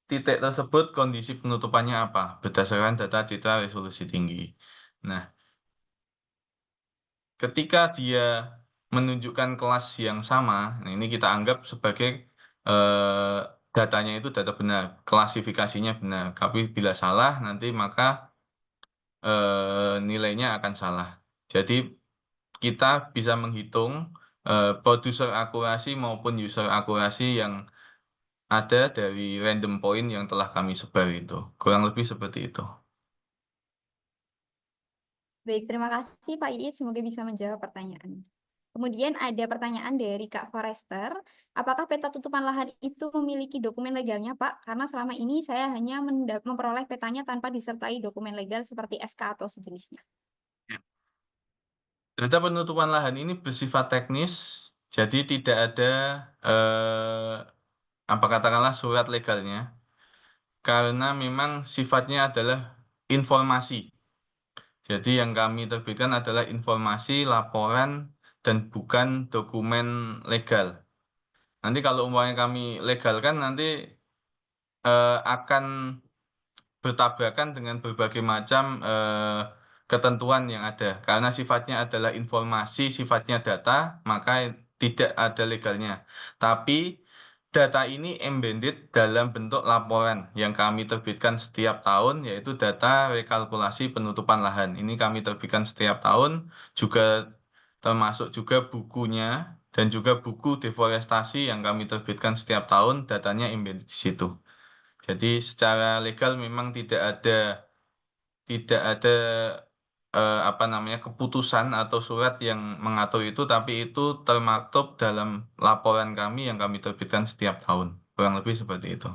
Speaker 2: titik tersebut kondisi penutupannya apa berdasarkan data citra resolusi tinggi. Nah, ketika dia menunjukkan kelas yang sama, nah ini kita anggap sebagai eh, datanya itu data benar, klasifikasinya benar. Tapi bila salah, nanti maka nilainya akan salah. Jadi kita bisa menghitung producer akurasi maupun user akurasi yang ada dari random point yang telah kami sebar itu. Kurang lebih seperti itu.
Speaker 1: Baik, terima kasih Pak Iit. Semoga bisa menjawab pertanyaan. Kemudian ada pertanyaan dari Kak Forester. Apakah peta tutupan lahan itu memiliki dokumen legalnya, Pak? Karena selama ini saya hanya memperoleh petanya tanpa disertai dokumen legal seperti SK atau sejenisnya.
Speaker 2: Ya. Data penutupan lahan ini bersifat teknis, jadi tidak ada apa katakanlah surat legalnya, karena memang sifatnya adalah informasi. Jadi yang kami terbitkan adalah informasi, laporan, dan bukan dokumen legal. Nanti kalau umpamanya kami legalkan, nanti akan bertabrakan dengan berbagai macam ketentuan yang ada. Karena sifatnya adalah informasi, sifatnya data, maka tidak ada legalnya. Tapi data ini embedded dalam bentuk laporan yang kami terbitkan setiap tahun, yaitu data rekalkulasi penutupan lahan. Ini kami terbitkan setiap tahun, juga termasuk juga bukunya dan juga buku deforestasi yang kami terbitkan setiap tahun, datanya embedded di situ. Jadi secara legal memang tidak ada apa namanya keputusan atau surat yang mengatur itu, tapi itu termaktub dalam laporan kami yang kami terbitkan setiap tahun. Kurang lebih seperti itu.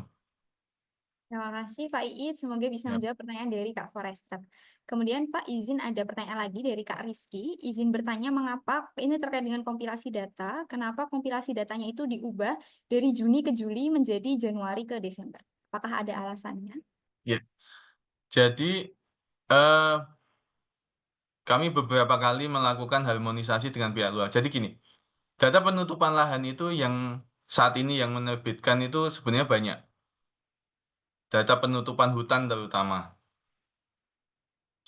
Speaker 1: Terima kasih Pak Iit. Semoga bisa
Speaker 2: Ya.
Speaker 1: menjawab pertanyaan dari Kak Forester. Kemudian Pak, izin ada pertanyaan lagi dari Kak Rizky. Izin bertanya mengapa ini terkait dengan kompilasi data, kenapa kompilasi datanya itu diubah dari Juni ke Juli menjadi Januari ke Desember? Apakah ada alasannya?
Speaker 2: Ya. Jadi eh, kami beberapa kali melakukan harmonisasi dengan pihak luar. Jadi gini, data penutupan lahan itu yang saat ini yang menerbitkan itu sebenarnya banyak. Data penutupan hutan terutama.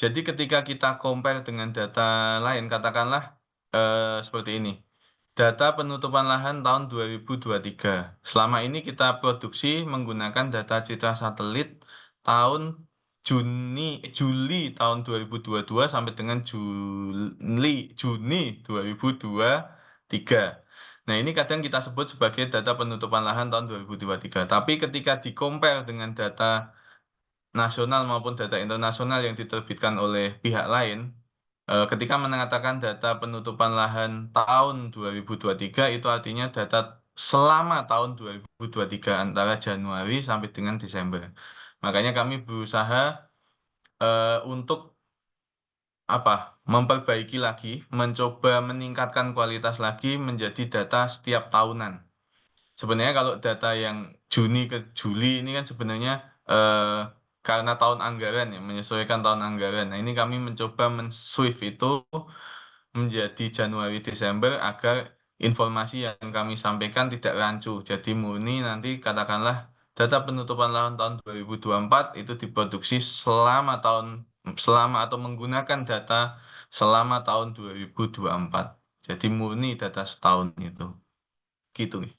Speaker 2: Jadi ketika kita compare dengan data lain, katakanlah seperti ini. data penutupan lahan tahun 2023. Selama ini kita produksi menggunakan data citra satelit tahun Juli tahun 2022 sampai dengan Juni 2023. Nah, ini kadang kita sebut sebagai data penutupan lahan tahun 2023. Tapi ketika di-compare dengan data nasional maupun data internasional yang diterbitkan oleh pihak lain, ketika mengatakan data penutupan lahan tahun 2023 itu artinya data selama tahun 2023 antara Januari sampai dengan Desember. Makanya kami berusaha untuk memperbaiki lagi, mencoba meningkatkan kualitas lagi menjadi data setiap tahunan. Sebenarnya kalau data yang Juni ke Juli ini kan sebenarnya karena tahun anggaran ya, menyesuaikan tahun anggaran. Nah, ini kami mencoba men-swift itu menjadi Januari Desember agar informasi yang kami sampaikan tidak rancu. Jadi murni nanti katakanlah data penutupan lahan tahun 2024 itu diproduksi selama atau menggunakan data selama tahun 2024. Jadi murni data setahun itu. Gitu.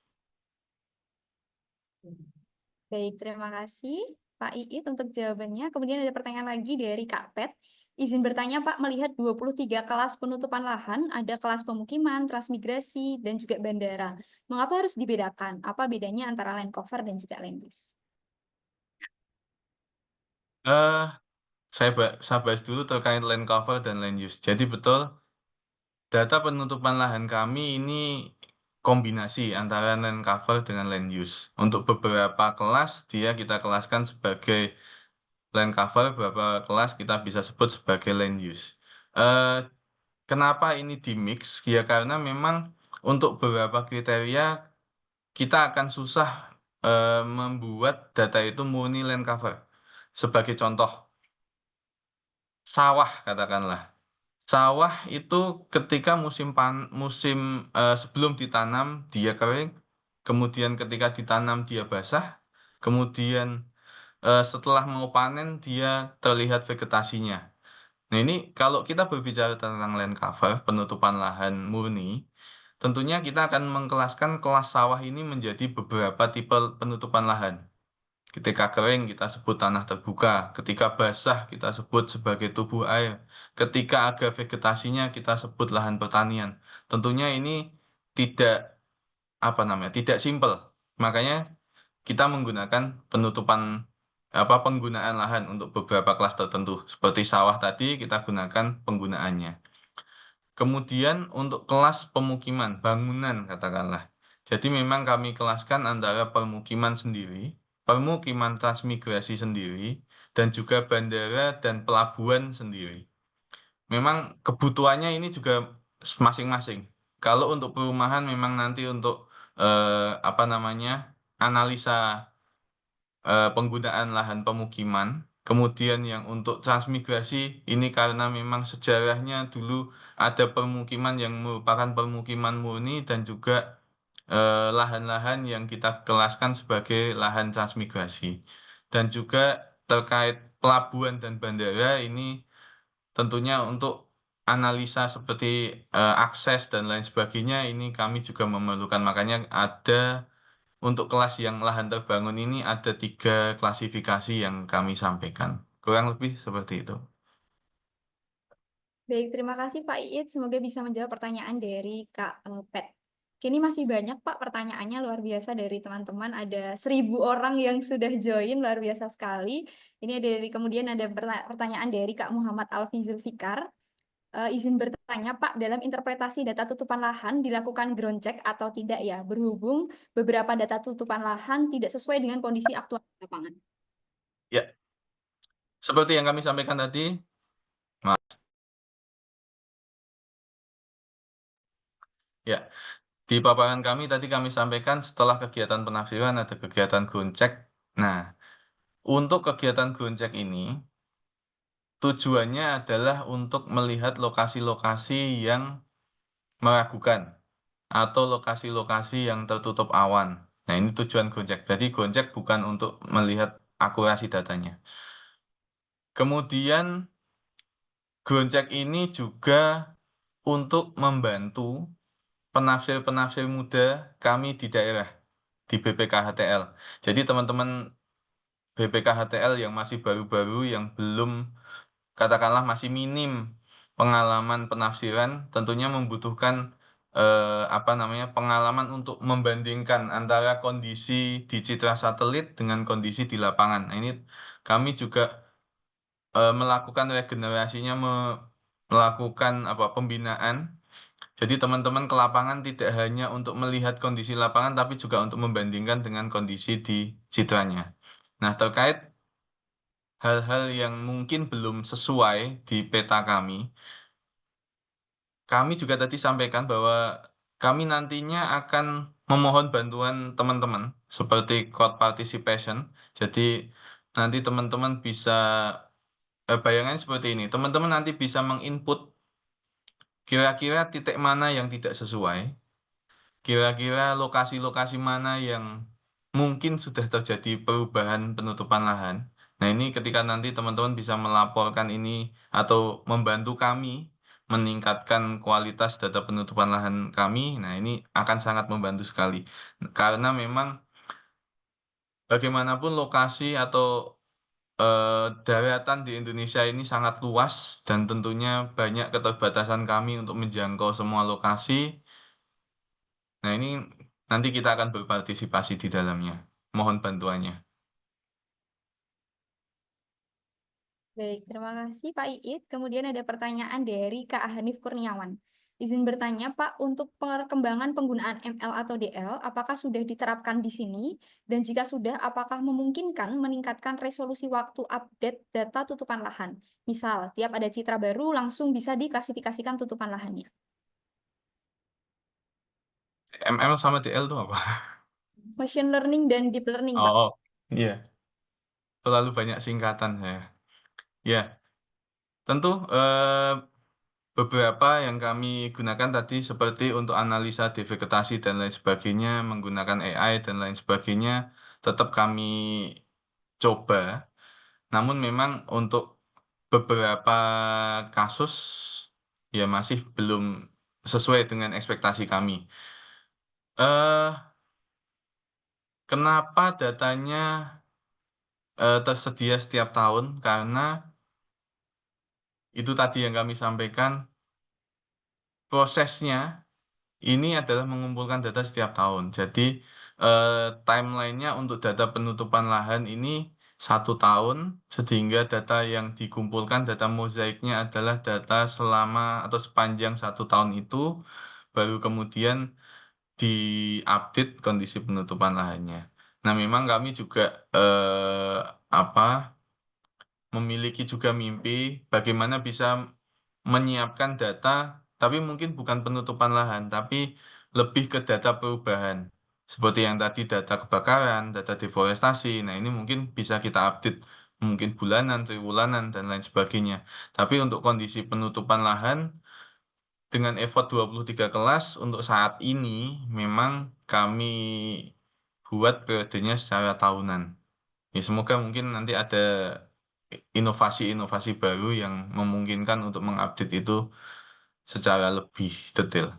Speaker 1: Baik, terima kasih Pak Iit untuk jawabannya. Kemudian ada pertanyaan lagi dari Kak Pet. Izin bertanya Pak, melihat 23 kelas penutupan lahan, ada kelas pemukiman, transmigrasi, dan juga bandara. Mengapa harus dibedakan? Apa bedanya antara land cover dan juga land use?
Speaker 2: Eh, saya bahas dulu terkait land cover dan land use. Jadi betul, data penutupan lahan kami ini kombinasi antara land cover dengan land use. Untuk beberapa kelas, dia kita kelaskan sebagai land cover, beberapa kelas kita bisa sebut sebagai land use. Eh, Kenapa ini di mix? Ya karena memang untuk beberapa kriteria kita akan susah membuat data itu murni land cover. Sebagai contoh, sawah katakanlah. Sawah itu ketika musim sebelum ditanam dia kering, kemudian ketika ditanam dia basah, kemudian setelah mau panen dia terlihat vegetasinya. Nah, ini kalau kita berbicara tentang land cover, penutupan lahan murni, tentunya kita akan mengkelaskan kelas sawah ini menjadi beberapa tipe penutupan lahan. Ketika kering kita sebut tanah terbuka, ketika basah kita sebut sebagai tubuh air, ketika ada vegetasinya kita sebut lahan pertanian. Tentunya ini tidak tidak simpel. Makanya kita menggunakan penggunaan lahan untuk beberapa kelas tertentu. Seperti sawah tadi kita gunakan penggunaannya. Kemudian untuk kelas pemukiman, bangunan katakanlah. Jadi memang kami kelaskan antara permukiman sendiri, permukiman transmigrasi sendiri, dan juga bandara dan pelabuhan sendiri. Memang kebutuhannya ini juga masing-masing. Kalau untuk perumahan memang nanti untuk analisa penggunaan lahan pemukiman. Kemudian yang untuk transmigrasi ini karena memang sejarahnya dulu ada permukiman yang merupakan permukiman murni dan juga lahan-lahan yang kita kelaskan sebagai lahan transmigrasi. Dan juga terkait pelabuhan dan bandara ini tentunya untuk analisa seperti akses dan lain sebagainya ini kami juga memerlukan. Makanya ada untuk kelas yang lahan terbangun ini ada 3 klasifikasi yang kami sampaikan. Kurang lebih seperti itu.
Speaker 1: Baik, terima kasih Pak Iit. Semoga bisa menjawab pertanyaan dari Kak Pet. Kini masih banyak Pak pertanyaannya luar biasa dari teman-teman. Ada 1.000 orang yang sudah join, luar biasa sekali. Ini kemudian ada pertanyaan dari Kak Muhammad Alfi Zulfikar. Izin bertanya Pak, dalam interpretasi data tutupan lahan dilakukan ground check atau tidak ya? Berhubung beberapa data tutupan lahan tidak sesuai dengan kondisi aktual di lapangan.
Speaker 2: Ya, seperti yang kami sampaikan tadi, ya, di paparan kami tadi kami sampaikan setelah kegiatan penafsiran ada kegiatan ground check. Nah, untuk kegiatan ground check ini tujuannya adalah untuk melihat lokasi-lokasi yang meragukan atau lokasi-lokasi yang tertutup awan. Nah, ini tujuan Gojek. Jadi Gojek bukan untuk melihat akurasi datanya. Kemudian Gojek ini juga untuk membantu penafsir-penafsir muda kami di daerah, di BPK-HTL. Jadi teman-teman BPK-HTL yang masih baru-baru, yang belum, katakanlah masih minim pengalaman penafsiran, tentunya membutuhkan apa namanya, pengalaman untuk membandingkan antara kondisi di citra satelit dengan kondisi di lapangan. Nah, ini kami juga melakukan regenerasinya, melakukan apa, pembinaan. Jadi teman-teman ke lapangan tidak hanya untuk melihat kondisi lapangan, tapi juga untuk membandingkan dengan kondisi di citranya. Nah, terkait hal-hal yang mungkin belum sesuai di peta kami juga tadi sampaikan bahwa kami nantinya akan memohon bantuan teman-teman seperti crowd participation. Jadi nanti teman-teman bisa, bayangannya seperti ini, teman-teman nanti bisa menginput kira-kira titik mana yang tidak sesuai, kira-kira lokasi-lokasi mana yang mungkin sudah terjadi perubahan penutupan lahan. Nah, ini ketika nanti teman-teman bisa melaporkan ini atau membantu kami meningkatkan kualitas data penutupan lahan kami, nah ini akan sangat membantu sekali. Karena memang bagaimanapun lokasi atau daratan di Indonesia ini sangat luas dan tentunya banyak keterbatasan kami untuk menjangkau semua lokasi. Nah, ini nanti kita akan berpartisipasi di dalamnya. Mohon bantuannya.
Speaker 1: Baik, terima kasih Pak Iit. Kemudian ada pertanyaan dari Kak Hanif Kurniawan. Izin bertanya, Pak, untuk perkembangan penggunaan ML atau DL, apakah sudah diterapkan di sini? Dan jika sudah, apakah memungkinkan meningkatkan resolusi waktu update data tutupan lahan? Misal, tiap ada citra baru, langsung bisa diklasifikasikan tutupan lahannya.
Speaker 2: ML sama DL itu apa?
Speaker 1: Machine learning dan deep learning, Pak.
Speaker 2: Oh, iya. Terlalu banyak singkatan saya. Ya, tentu beberapa yang kami gunakan tadi seperti untuk analisa devegetasi dan lain sebagainya, menggunakan AI dan lain sebagainya, tetap kami coba. Namun memang untuk beberapa kasus ya masih belum sesuai dengan ekspektasi kami. eh Kenapa datanya tersedia setiap tahun? Karena itu tadi yang kami sampaikan, prosesnya ini adalah mengumpulkan data setiap tahun. Jadi timelinenya untuk data penutupan lahan ini 1 tahun, sehingga data yang dikumpulkan, data mozaiknya adalah data selama atau sepanjang 1 tahun itu, baru kemudian diupdate kondisi penutupan lahannya. Nah, memang kami juga apa, memiliki juga mimpi bagaimana bisa menyiapkan data, tapi mungkin bukan penutupan lahan, tapi lebih ke data perubahan. Seperti yang tadi data kebakaran, data deforestasi. Nah, ini mungkin bisa kita update mungkin bulanan, triwulanan, dan lain sebagainya. Tapi untuk kondisi penutupan lahan, dengan effort 23 kelas, untuk saat ini memang kami buat periodenya secara tahunan. Ya, semoga mungkin nanti ada inovasi-inovasi baru yang memungkinkan untuk mengupdate itu secara lebih detail.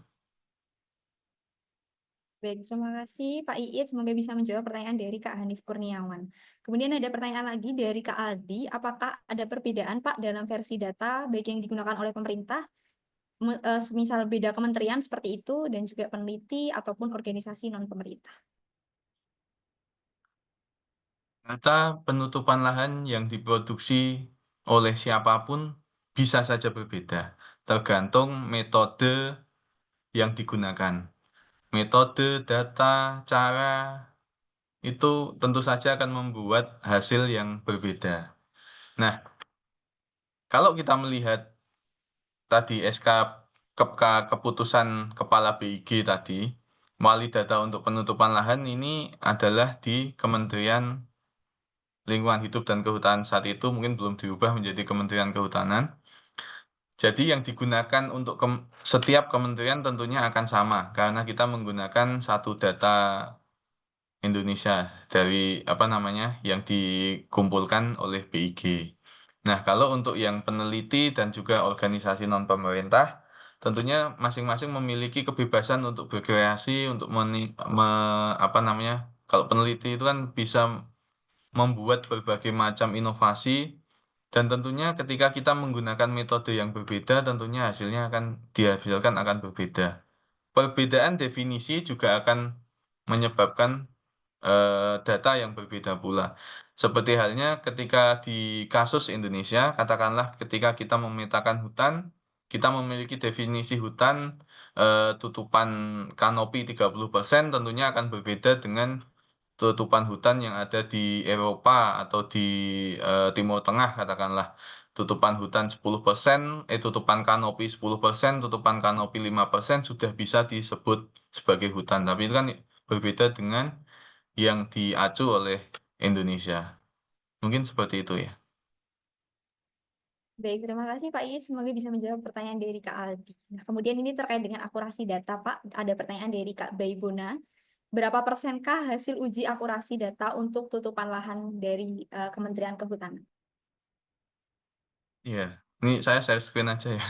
Speaker 1: Baik, terima kasih Pak Iit. Semoga bisa menjawab pertanyaan dari Kak Hanif Kurniawan. Kemudian ada pertanyaan lagi dari Kak Aldi. Apakah ada perbedaan Pak dalam versi data baik yang digunakan oleh pemerintah, semisal beda kementerian seperti itu, dan juga peneliti ataupun organisasi non-pemerintah?
Speaker 2: Data penutupan lahan yang diproduksi oleh siapapun bisa saja berbeda, tergantung metode yang digunakan. Metode, data, cara itu tentu saja akan membuat hasil yang berbeda. Nah, kalau kita melihat tadi SK keputusan Kepala BIG tadi, wali data untuk penutupan lahan ini adalah di Kementerian Lingkungan Hidup dan Kehutanan, saat itu mungkin belum diubah menjadi Kementerian Kehutanan. Jadi yang digunakan untuk setiap kementerian tentunya akan sama karena kita menggunakan satu data Indonesia dari apa namanya yang dikumpulkan oleh BIG. Nah, kalau untuk yang peneliti dan juga organisasi non-pemerintah, tentunya masing-masing memiliki kebebasan untuk berkreasi, untuk apa namanya, kalau peneliti itu kan bisa membuat berbagai macam inovasi, dan tentunya ketika kita menggunakan metode yang berbeda, tentunya hasilnya akan dihasilkan akan berbeda. Perbedaan definisi juga akan menyebabkan data yang berbeda pula. Seperti halnya ketika di kasus Indonesia, katakanlah ketika kita memetakan hutan, kita memiliki definisi hutan tutupan kanopi 30%, tentunya akan berbeda dengan tutupan hutan yang ada di Eropa atau di Timur Tengah, katakanlah. Tutupan hutan 10%, tutupan kanopi 10%, tutupan kanopi 5% sudah bisa disebut sebagai hutan. Tapi itu kan berbeda dengan yang diacu oleh Indonesia. Mungkin seperti itu ya.
Speaker 1: Baik, terima kasih Pak Iit. Semoga bisa menjawab pertanyaan dari Kak Aldi. Nah, kemudian ini terkait dengan akurasi data, Pak. Ada pertanyaan dari Kak Baibona. Berapa persenkah hasil uji akurasi data untuk tutupan lahan dari Kementerian Kehutanan?
Speaker 2: Iya, ini saya share screen aja ya.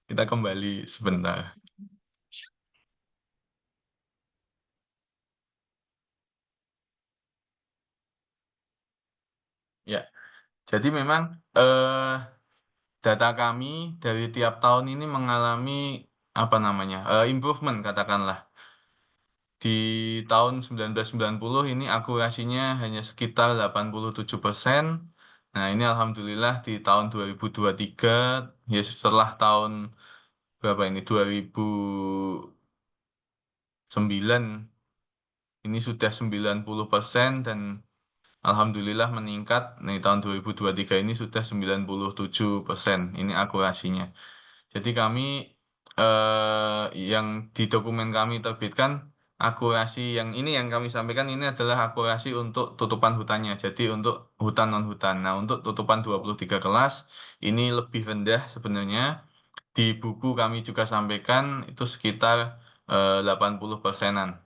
Speaker 2: Kita kembali sebentar. Ya, jadi memang data kami dari tiap tahun ini mengalami apa namanya improvement katakanlah. Di tahun 1990 ini akurasinya hanya sekitar 87%. Nah, ini alhamdulillah di tahun 2023, ya setelah tahun berapa ini, 2009, ini sudah 90%, dan alhamdulillah meningkat. Nih tahun 2023 ini sudah 97%. Ini akurasinya. Jadi kami yang di dokumen kami terbitkan, akurasi yang ini yang kami sampaikan ini adalah akurasi untuk tutupan hutannya. Jadi untuk hutan non-hutan. Nah, untuk tutupan 23 kelas ini lebih rendah sebenarnya. Di buku kami juga sampaikan itu sekitar 80%-an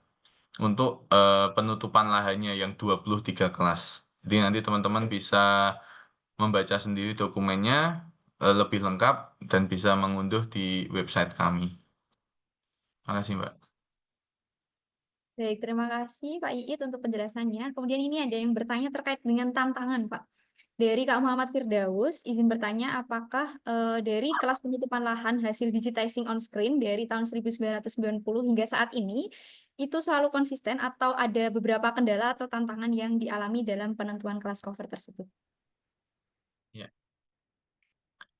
Speaker 2: untuk penutupan lahannya yang 23 kelas. Jadi nanti teman-teman bisa membaca sendiri dokumennya lebih lengkap dan bisa mengunduh di website kami. Terima kasih, Mbak.
Speaker 1: Baik, terima kasih Pak Iit untuk penjelasannya. Kemudian ini ada yang bertanya terkait dengan tantangan, Pak. Dari Kak Muhammad Firdaus, izin bertanya apakah dari kelas penutupan lahan hasil digitizing on screen dari tahun 1990 hingga saat ini itu selalu konsisten atau ada beberapa kendala atau tantangan yang dialami dalam penentuan kelas cover tersebut?
Speaker 2: Ya.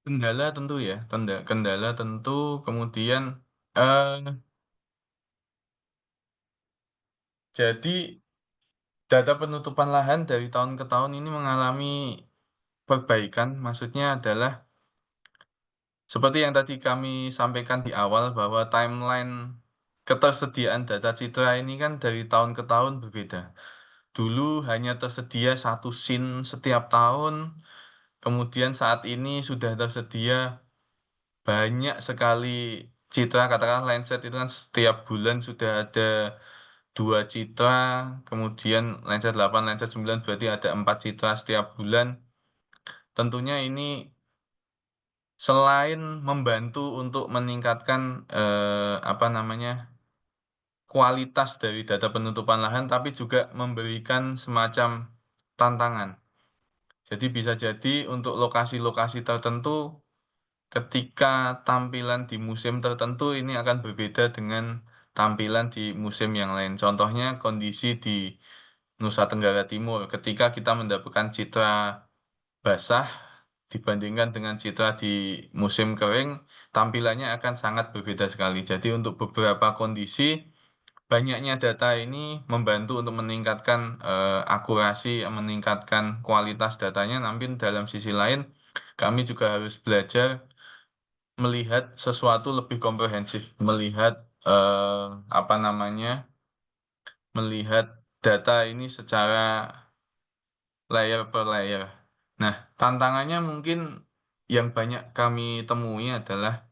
Speaker 2: Kendala tentu ya, kendala tentu, kemudian eh jadi data penutupan lahan dari tahun ke tahun ini mengalami perbaikan, maksudnya adalah seperti yang tadi kami sampaikan di awal bahwa timeline ketersediaan data citra ini kan dari tahun ke tahun berbeda. Dulu hanya tersedia satu scene setiap tahun, kemudian saat ini sudah tersedia banyak sekali citra, katakan Landsat itu kan setiap bulan sudah ada 2 citra, kemudian Landsat 8, Landsat 9 berarti ada 4 citra setiap bulan. Tentunya ini selain membantu untuk meningkatkan apa namanya kualitas dari data penutupan lahan, tapi juga memberikan semacam tantangan. Jadi bisa jadi untuk lokasi-lokasi tertentu, ketika tampilan di musim tertentu ini akan berbeda dengan tampilan di musim yang lain. Contohnya kondisi di Nusa Tenggara Timur, ketika kita mendapatkan citra basah dibandingkan dengan citra di musim kering, tampilannya akan sangat berbeda sekali. Jadi untuk beberapa kondisi, banyaknya data ini membantu untuk meningkatkan akurasi, meningkatkan kualitas datanya. Namun dalam sisi lain, kami juga harus belajar melihat sesuatu lebih komprehensif, melihat apa namanya, melihat data ini secara layer per layer. Nah, tantangannya mungkin yang banyak kami temui adalah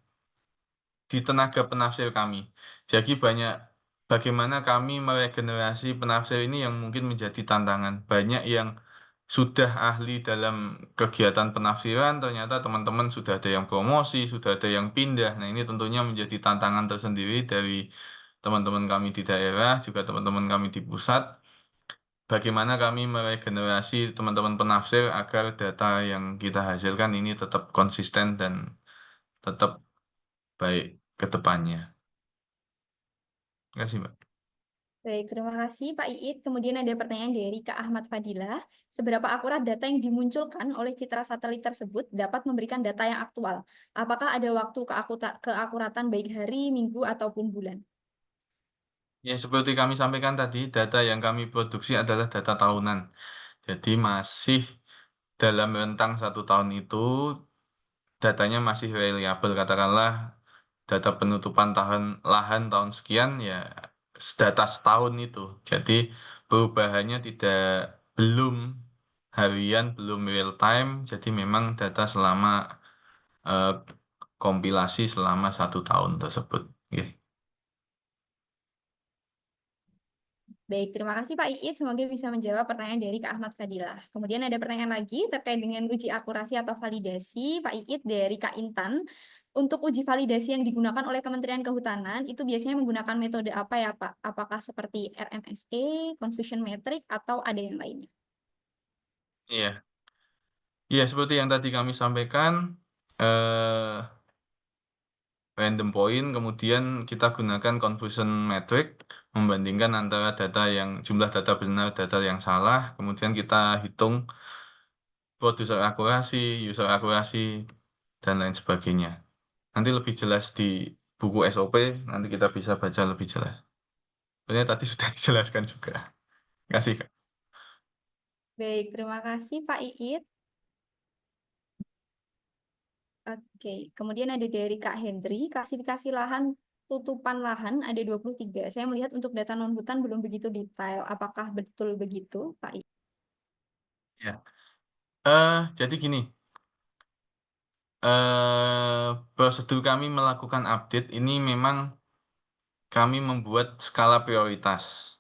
Speaker 2: di tenaga penafsir kami. Jadi banyak bagaimana kami meregenerasi penafsir ini yang mungkin menjadi tantangan. Banyak yang sudah ahli dalam kegiatan penafsiran, ternyata teman-teman sudah ada yang promosi, sudah ada yang pindah. Nah, ini tentunya menjadi tantangan tersendiri dari teman-teman kami di daerah, juga teman-teman kami di pusat. Bagaimana kami meregenerasi teman-teman penafsir agar data yang kita hasilkan ini tetap konsisten dan tetap baik ke depannya. Terima kasih, Mbak.
Speaker 1: Baik, terima kasih Pak Iit. Kemudian ada pertanyaan dari Kak Ahmad Fadilah. Seberapa akurat data yang dimunculkan oleh citra satelit tersebut dapat memberikan data yang aktual? Apakah ada waktu keakuratan baik hari, minggu, ataupun bulan?
Speaker 2: Ya, seperti kami sampaikan tadi, data yang kami produksi adalah data tahunan. Jadi masih dalam rentang 1 tahun itu, datanya masih reliable. Katakanlah data penutupan lahan tahun sekian, ya data setahun itu. Jadi perubahannya belum harian, belum real time. Jadi memang data selama eh, kompilasi selama 1 tahun tersebut. Oke.
Speaker 1: Baik, terima kasih Pak Iit. Semoga bisa menjawab pertanyaan dari Kak Ahmad Fadilah. Kemudian ada pertanyaan lagi terkait dengan uji akurasi atau validasi Pak Iit dari Kak Intan. Untuk uji validasi yang digunakan oleh Kementerian Kehutanan, itu biasanya menggunakan metode apa ya Pak? Apakah seperti RMSE, Confusion Metric, atau ada yang lainnya?
Speaker 2: Iya. Iya, seperti yang tadi kami sampaikan, eh, random point, kemudian kita gunakan confusion metric, membandingkan antara jumlah data benar, data yang salah, kemudian kita hitung producer akurasi, user akurasi, dan lain sebagainya. Nanti lebih jelas di buku SOP, nanti kita bisa baca lebih jelas. Sebenarnya tadi sudah dijelaskan juga. Terima kasih, Kak.
Speaker 1: Baik, terima kasih Pak Iit. Oke, kemudian ada dari Kak Hendri, klasifikasi lahan, tutupan lahan ada 23. Saya melihat untuk data non-hutan belum begitu detail. Apakah betul begitu, Pak Iit?
Speaker 2: Ya. Jadi gini, prosedur kami melakukan update ini memang kami membuat skala prioritas.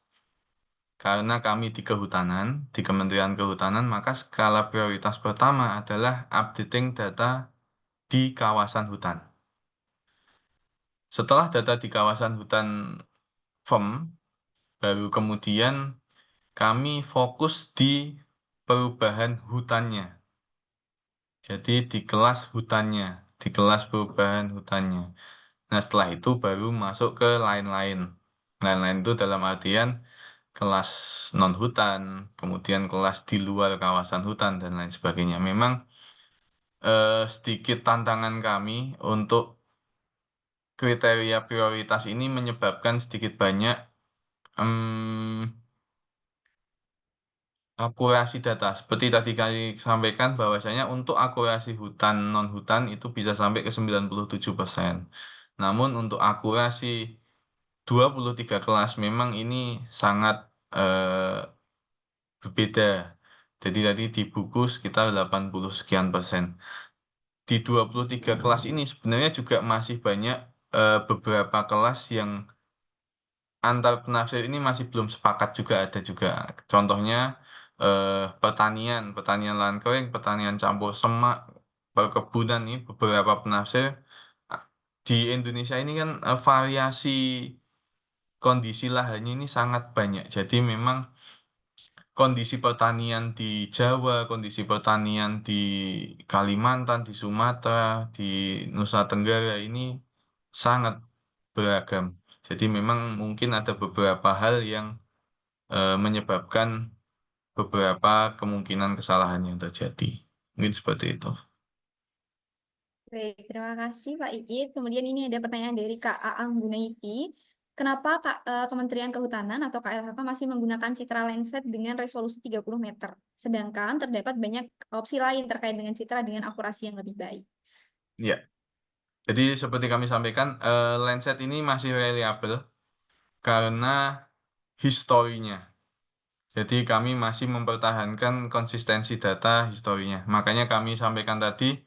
Speaker 2: Karena kami di kehutanan, di Kementerian Kehutanan, maka skala prioritas pertama adalah updating data di kawasan hutan. Setelah data di kawasan hutan firm, baru kemudian kami fokus di perubahan hutannya. Jadi di kelas hutannya, di kelas perubahan hutannya. Nah, setelah itu baru masuk ke lain-lain. Lain-lain itu dalam artian kelas non-hutan, kemudian kelas di luar kawasan hutan, dan lain sebagainya. Memang sedikit tantangan kami untuk kriteria prioritas ini menyebabkan sedikit banyak akurasi data. Seperti tadi kami sampaikan bahwasanya untuk akurasi hutan non-hutan itu bisa sampai ke 97%. Namun untuk akurasi 23 kelas memang ini sangat berbeda. Jadi tadi di buku sekitar 80 sekian persen. Di 23 kelas ini sebenarnya juga masih banyak beberapa kelas yang antar penafsir ini masih belum sepakat juga ada juga. Contohnya pertanian lahan kering, pertanian campur semak, perkebunan ini beberapa penafsir di Indonesia ini kan variasi kondisi lahannya ini sangat banyak. Jadi memang kondisi pertanian di Jawa, kondisi pertanian di Kalimantan, di Sumatera, di Nusa Tenggara ini sangat beragam. Jadi memang mungkin ada beberapa hal yang menyebabkan beberapa kemungkinan kesalahan yang terjadi. Mungkin seperti itu.
Speaker 1: Baik, terima kasih Pak Iit. Kemudian ini ada pertanyaan dari Kak Aang Gunaifi. Kenapa Kementerian Kehutanan atau KLHK masih menggunakan citra Landsat dengan resolusi 30 meter? Sedangkan terdapat banyak opsi lain terkait dengan citra dengan akurasi yang lebih baik.
Speaker 2: Ya, jadi seperti kami sampaikan, Landsat ini masih reliable karena historinya. Jadi kami masih mempertahankan konsistensi data historinya. Makanya kami sampaikan tadi,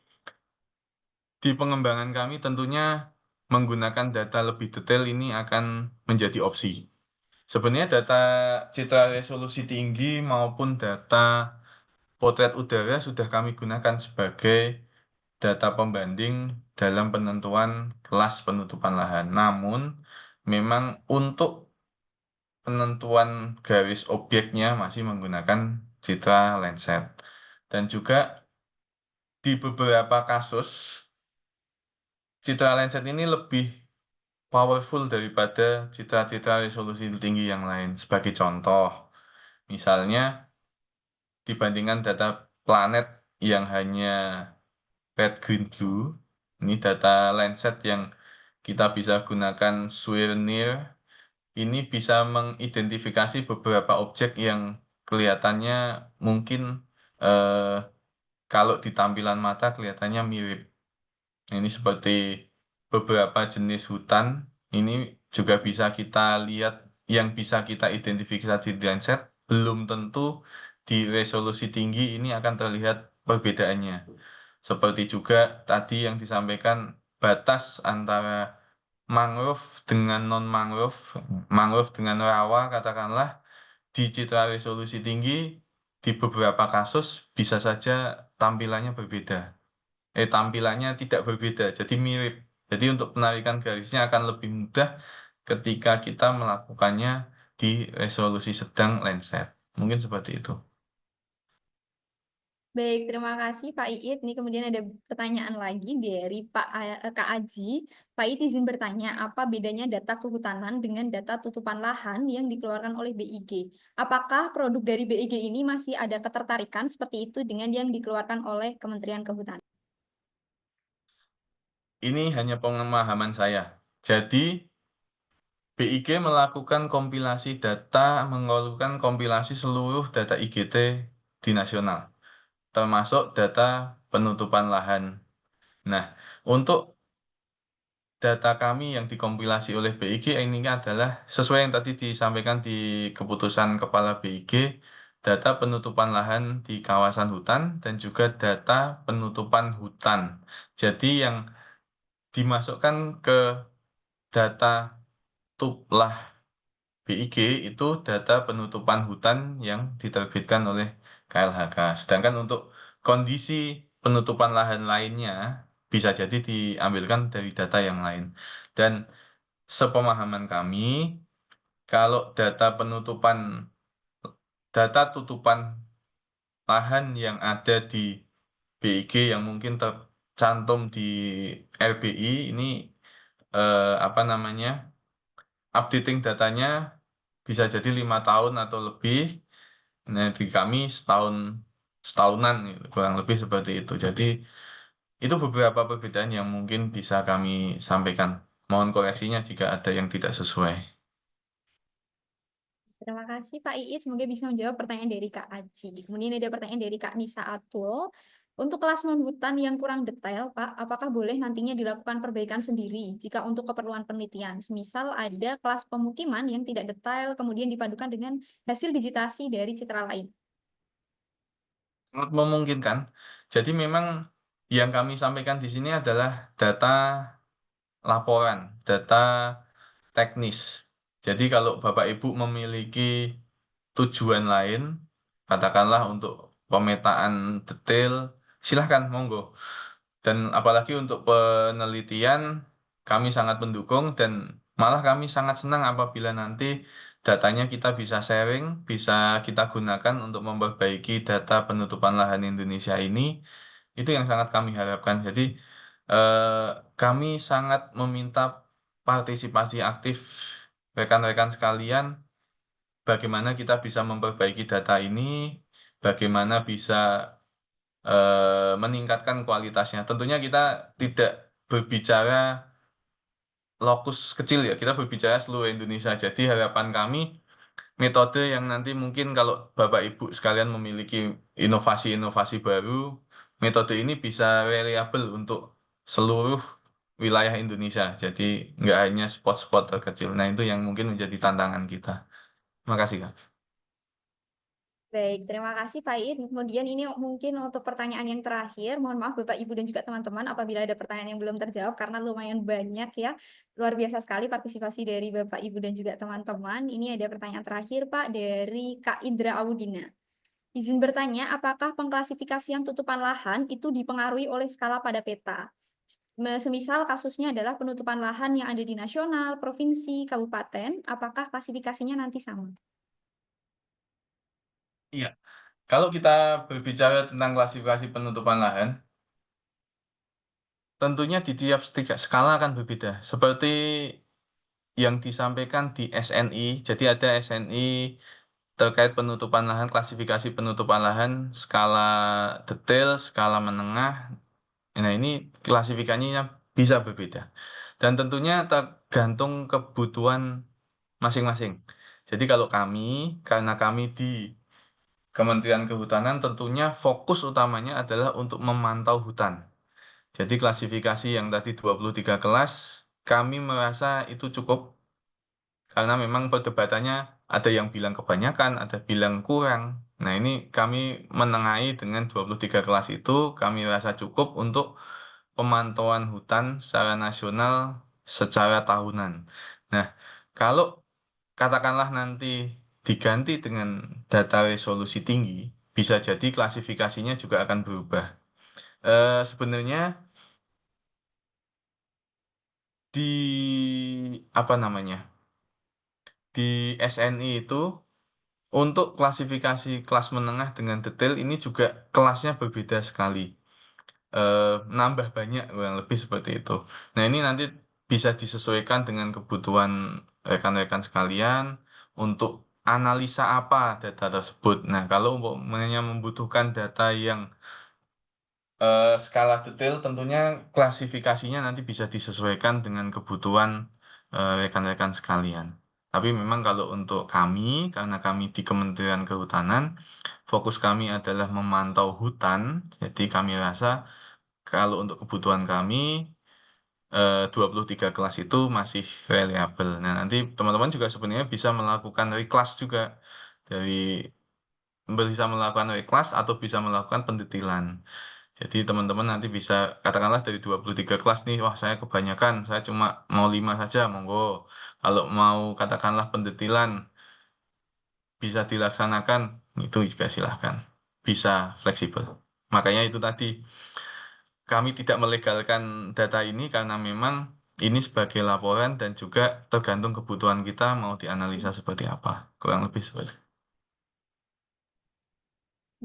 Speaker 2: di pengembangan kami tentunya menggunakan data lebih detail ini akan menjadi opsi. Sebenarnya data citra resolusi tinggi maupun data potret udara sudah kami gunakan sebagai data pembanding dalam penentuan kelas penutupan lahan. Namun, memang untuk penentuan garis objeknya masih menggunakan citra Landsat. Dan juga di beberapa kasus, citra Landsat ini lebih powerful daripada citra-citra resolusi tinggi yang lain. Sebagai contoh, misalnya dibandingkan data planet yang hanya red, green, blue, ini data Landsat yang kita bisa gunakan SWIR, NIR, ini bisa mengidentifikasi beberapa objek yang kelihatannya mungkin eh, kalau di tampilan mata kelihatannya mirip. Ini seperti beberapa jenis hutan, ini juga bisa kita lihat yang bisa kita identifikasi di Landsat, belum tentu di resolusi tinggi ini akan terlihat perbedaannya. Seperti juga tadi yang disampaikan batas antara mangrove dengan non-mangrove, mangrove dengan rawa katakanlah, di citra resolusi tinggi, di beberapa kasus bisa saja tampilannya berbeda. Tampilannya tidak berbeda, jadi mirip. Jadi untuk penarikan garisnya akan lebih mudah ketika kita melakukannya di resolusi sedang Landsat. Mungkin seperti itu.
Speaker 1: Baik, terima kasih Pak Iit. Ini kemudian ada pertanyaan lagi dari Kak Aji. Pak Iit izin bertanya, apa bedanya data kehutanan dengan data tutupan lahan yang dikeluarkan oleh BIG? Apakah produk dari BIG ini masih ada ketertarikan seperti itu dengan yang dikeluarkan oleh Kementerian Kehutanan?
Speaker 2: Ini hanya pemahaman saya. Jadi BIG melakukan kompilasi data, mengeluarkan kompilasi seluruh data IGT di nasional, termasuk data penutupan lahan. Nah, untuk data kami yang dikompilasi oleh BIG ini adalah sesuai yang tadi disampaikan di keputusan Kepala BIG, data penutupan lahan di kawasan hutan dan juga data penutupan hutan. Jadi yang dimasukkan ke data tuplah BIG itu data penutupan hutan yang diterbitkan oleh KLHK. Sedangkan untuk kondisi penutupan lahan lainnya bisa jadi diambilkan dari data yang lain. Dan sepemahaman kami, kalau data tutupan lahan yang ada di BIG yang mungkin tercantum di RBI ini apa namanya updating datanya bisa jadi 5 tahun atau lebih. Nah, di kami setahunan gitu, kurang lebih seperti itu. Jadi itu beberapa perbedaan yang mungkin bisa kami sampaikan. Mohon koreksinya jika ada yang tidak sesuai.
Speaker 1: Terima kasih Pak Iit, semoga bisa menjawab pertanyaan dari Kak Aji. Kemudian ada pertanyaan dari Kak Nisa Atul. Untuk kelas non-hutan yang kurang detail, Pak, apakah boleh nantinya dilakukan perbaikan sendiri jika untuk keperluan penelitian? Semisal ada kelas pemukiman yang tidak detail, kemudian dipadukan dengan hasil digitasi dari citra lain.
Speaker 2: Sangat memungkinkan. Jadi memang yang kami sampaikan di sini adalah data laporan, data teknis. Jadi kalau Bapak Ibu memiliki tujuan lain, katakanlah untuk pemetaan detail, silahkan, monggo. Dan apalagi untuk penelitian, kami sangat mendukung dan malah kami sangat senang apabila nanti datanya kita bisa sharing, bisa kita gunakan untuk memperbaiki data penutupan lahan Indonesia ini. Itu yang sangat kami harapkan. Jadi eh, kami sangat meminta partisipasi aktif rekan-rekan sekalian, bagaimana kita bisa memperbaiki data ini, bagaimana bisa meningkatkan kualitasnya. Tentunya kita tidak berbicara lokus kecil ya, kita berbicara seluruh Indonesia. Jadi harapan kami metode yang nanti mungkin kalau Bapak Ibu sekalian memiliki inovasi-inovasi baru, metode ini bisa reliable untuk seluruh wilayah Indonesia. Jadi nggak hanya spot-spot terkecil. Nah itu yang mungkin menjadi tantangan kita. Terima kasih, Kak.
Speaker 1: Baik, terima kasih Pak Iit. Kemudian ini mungkin untuk pertanyaan yang terakhir. Mohon maaf Bapak, Ibu, dan juga teman-teman apabila ada pertanyaan yang belum terjawab karena lumayan banyak ya. Luar biasa sekali partisipasi dari Bapak, Ibu, dan juga teman-teman. Ini ada pertanyaan terakhir Pak dari Kak Indra Audina. Izin bertanya, apakah pengklasifikasian tutupan lahan itu dipengaruhi oleh skala pada peta? Semisal kasusnya adalah penutupan lahan yang ada di nasional, provinsi, kabupaten, apakah klasifikasinya nanti sama?
Speaker 2: Iya, kalau kita berbicara tentang klasifikasi penutupan lahan, tentunya di tiap skala akan berbeda. Seperti yang disampaikan di SNI, jadi ada SNI terkait penutupan lahan, klasifikasi penutupan lahan, skala detail, skala menengah. Nah, ini klasifikasinya bisa berbeda. Dan tentunya tergantung kebutuhan masing-masing. Jadi kalau kami, karena kami di Kementerian Kehutanan, tentunya fokus utamanya adalah untuk memantau hutan. Jadi klasifikasi yang tadi 23 kelas, kami merasa itu cukup karena memang perdebatannya ada yang bilang kebanyakan, ada bilang kurang. Nah, ini kami menengahi dengan 23 kelas itu, kami rasa cukup untuk pemantauan hutan secara nasional secara tahunan. Nah, kalau katakanlah nanti diganti dengan data resolusi tinggi, bisa jadi klasifikasinya juga akan berubah. Sebenarnya di apa namanya? Di SNI itu untuk klasifikasi kelas menengah dengan detail ini juga kelasnya berbeda sekali. Nambah banyak kurang lebih seperti itu. Nah, ini nanti bisa disesuaikan dengan kebutuhan rekan-rekan sekalian untuk analisa apa data tersebut. Nah, kalau umpamanya membutuhkan data yang skala detail, tentunya klasifikasinya nanti bisa disesuaikan dengan kebutuhan rekan-rekan sekalian. Tapi memang kalau untuk kami, karena kami di Kementerian Kehutanan, fokus kami adalah memantau hutan, jadi kami rasa kalau untuk kebutuhan kami, 23 kelas itu masih reliable. Nah, nanti teman-teman juga sebenarnya bisa melakukan reclass juga. Dari bisa melakukan reclass atau bisa melakukan pendetilan. Jadi teman-teman nanti bisa, katakanlah dari 23 kelas nih, wah saya kebanyakan, saya cuma mau 5 saja, monggo. Kalau mau katakanlah pendetilan, bisa dilaksanakan, itu juga silahkan. Bisa fleksibel. Makanya itu tadi, kami tidak melegalkan data ini karena memang ini sebagai laporan dan juga tergantung kebutuhan kita mau dianalisa seperti apa. Kurang lebih seperti itu.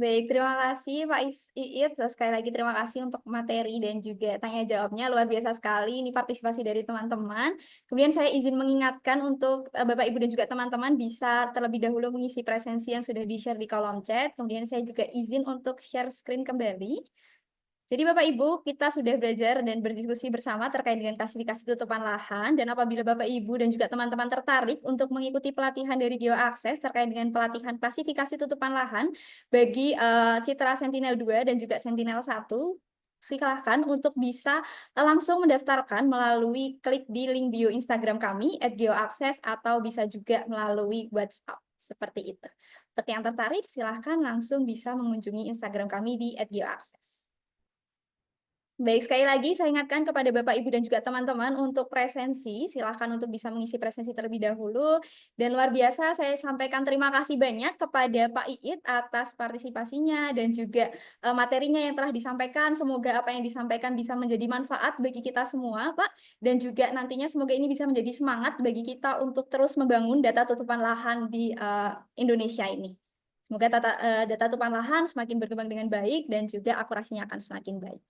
Speaker 1: Baik, terima kasih Pak Iit. Sekali lagi terima kasih untuk materi dan juga tanya jawabnya. Luar biasa sekali ini partisipasi dari teman-teman. Kemudian saya izin mengingatkan untuk Bapak Ibu dan juga teman-teman bisa terlebih dahulu mengisi presensi yang sudah di-share di kolom chat. Kemudian saya juga izin untuk share screen kembali. Jadi Bapak Ibu, kita sudah belajar dan berdiskusi bersama terkait dengan klasifikasi tutupan lahan. Dan apabila Bapak Ibu dan juga teman-teman tertarik untuk mengikuti pelatihan dari GeoAccess terkait dengan pelatihan klasifikasi tutupan lahan bagi Citra Sentinel 2 dan juga Sentinel 1, silakan untuk bisa langsung mendaftarkan melalui klik di link bio Instagram kami @geoaccess atau bisa juga melalui WhatsApp seperti itu. Untuk yang tertarik, silahkan langsung bisa mengunjungi Instagram kami di @geoaccess. Baik, sekali lagi saya ingatkan kepada Bapak, Ibu, dan juga teman-teman untuk presensi. Silahkan untuk bisa mengisi presensi terlebih dahulu. Dan luar biasa saya sampaikan terima kasih banyak kepada Pak Iit atas partisipasinya dan juga materinya yang telah disampaikan. Semoga apa yang disampaikan bisa menjadi manfaat bagi kita semua, Pak. Dan juga nantinya semoga ini bisa menjadi semangat bagi kita untuk terus membangun data tutupan lahan di Indonesia ini. Semoga data tutupan lahan semakin berkembang dengan baik dan juga akurasinya akan semakin baik.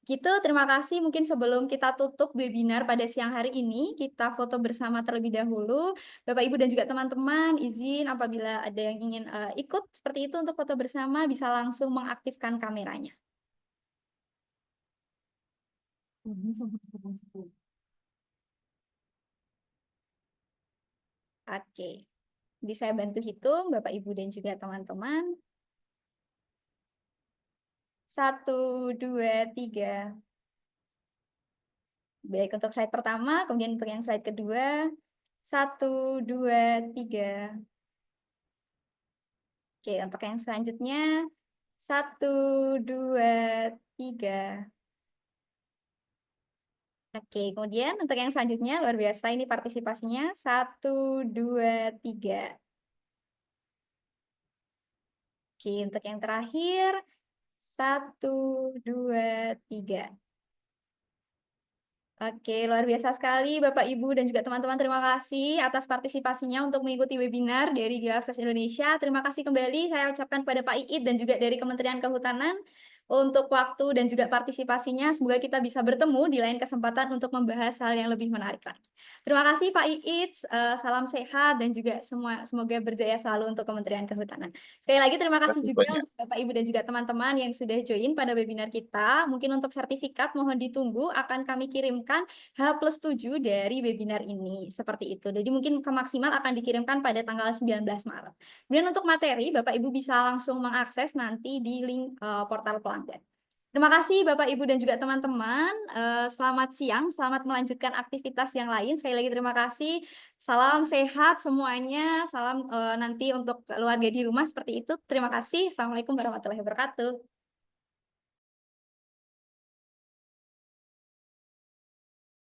Speaker 1: Gitu, terima kasih. Mungkin sebelum kita tutup webinar pada siang hari ini, kita foto bersama terlebih dahulu. Bapak, Ibu, dan juga teman-teman, izin apabila ada yang ingin ikut seperti itu untuk foto bersama, bisa langsung mengaktifkan kameranya. Oke, jadi saya bantu hitung, Bapak, Ibu, dan juga teman-teman. 1, 2, 3. Baik, untuk slide pertama, kemudian untuk yang slide kedua. 1, 2, 3. Oke, untuk yang selanjutnya. 1, 2, 3. Oke, kemudian untuk yang selanjutnya, luar biasa ini partisipasinya. 1, 2, 3. Oke, untuk yang terakhir, 1, 2, 3. Oke, luar biasa sekali Bapak, Ibu, dan juga teman-teman. Terima kasih atas partisipasinya untuk mengikuti webinar dari Geoakses Indonesia. Terima kasih kembali saya ucapkan kepada Pak Iit dan juga dari Kementerian Kehutanan untuk waktu dan juga partisipasinya. Semoga kita bisa bertemu di lain kesempatan untuk membahas hal yang lebih menarik lagi. Terima kasih Pak Iit, salam sehat dan juga semoga berjaya selalu untuk Kementerian Kehutanan. Sekali lagi terima kasih
Speaker 2: Kasih
Speaker 1: juga
Speaker 2: banyak.
Speaker 1: untuk Bapak, Ibu, dan juga teman-teman yang sudah join pada webinar kita. Mungkin untuk sertifikat mohon ditunggu, akan kami kirimkan H+7 dari webinar ini. Seperti itu. Jadi mungkin maksimal akan dikirimkan pada tanggal 19 Maret. Kemudian untuk materi, Bapak Ibu bisa langsung mengakses nanti di link portal pelanggan. Terima kasih Bapak, Ibu, dan juga teman-teman. Selamat siang, selamat melanjutkan aktivitas yang lain. Sekali lagi terima kasih. Salam sehat semuanya. Salam nanti untuk keluarga di rumah seperti itu. Terima kasih. Assalamualaikum warahmatullahi wabarakatuh.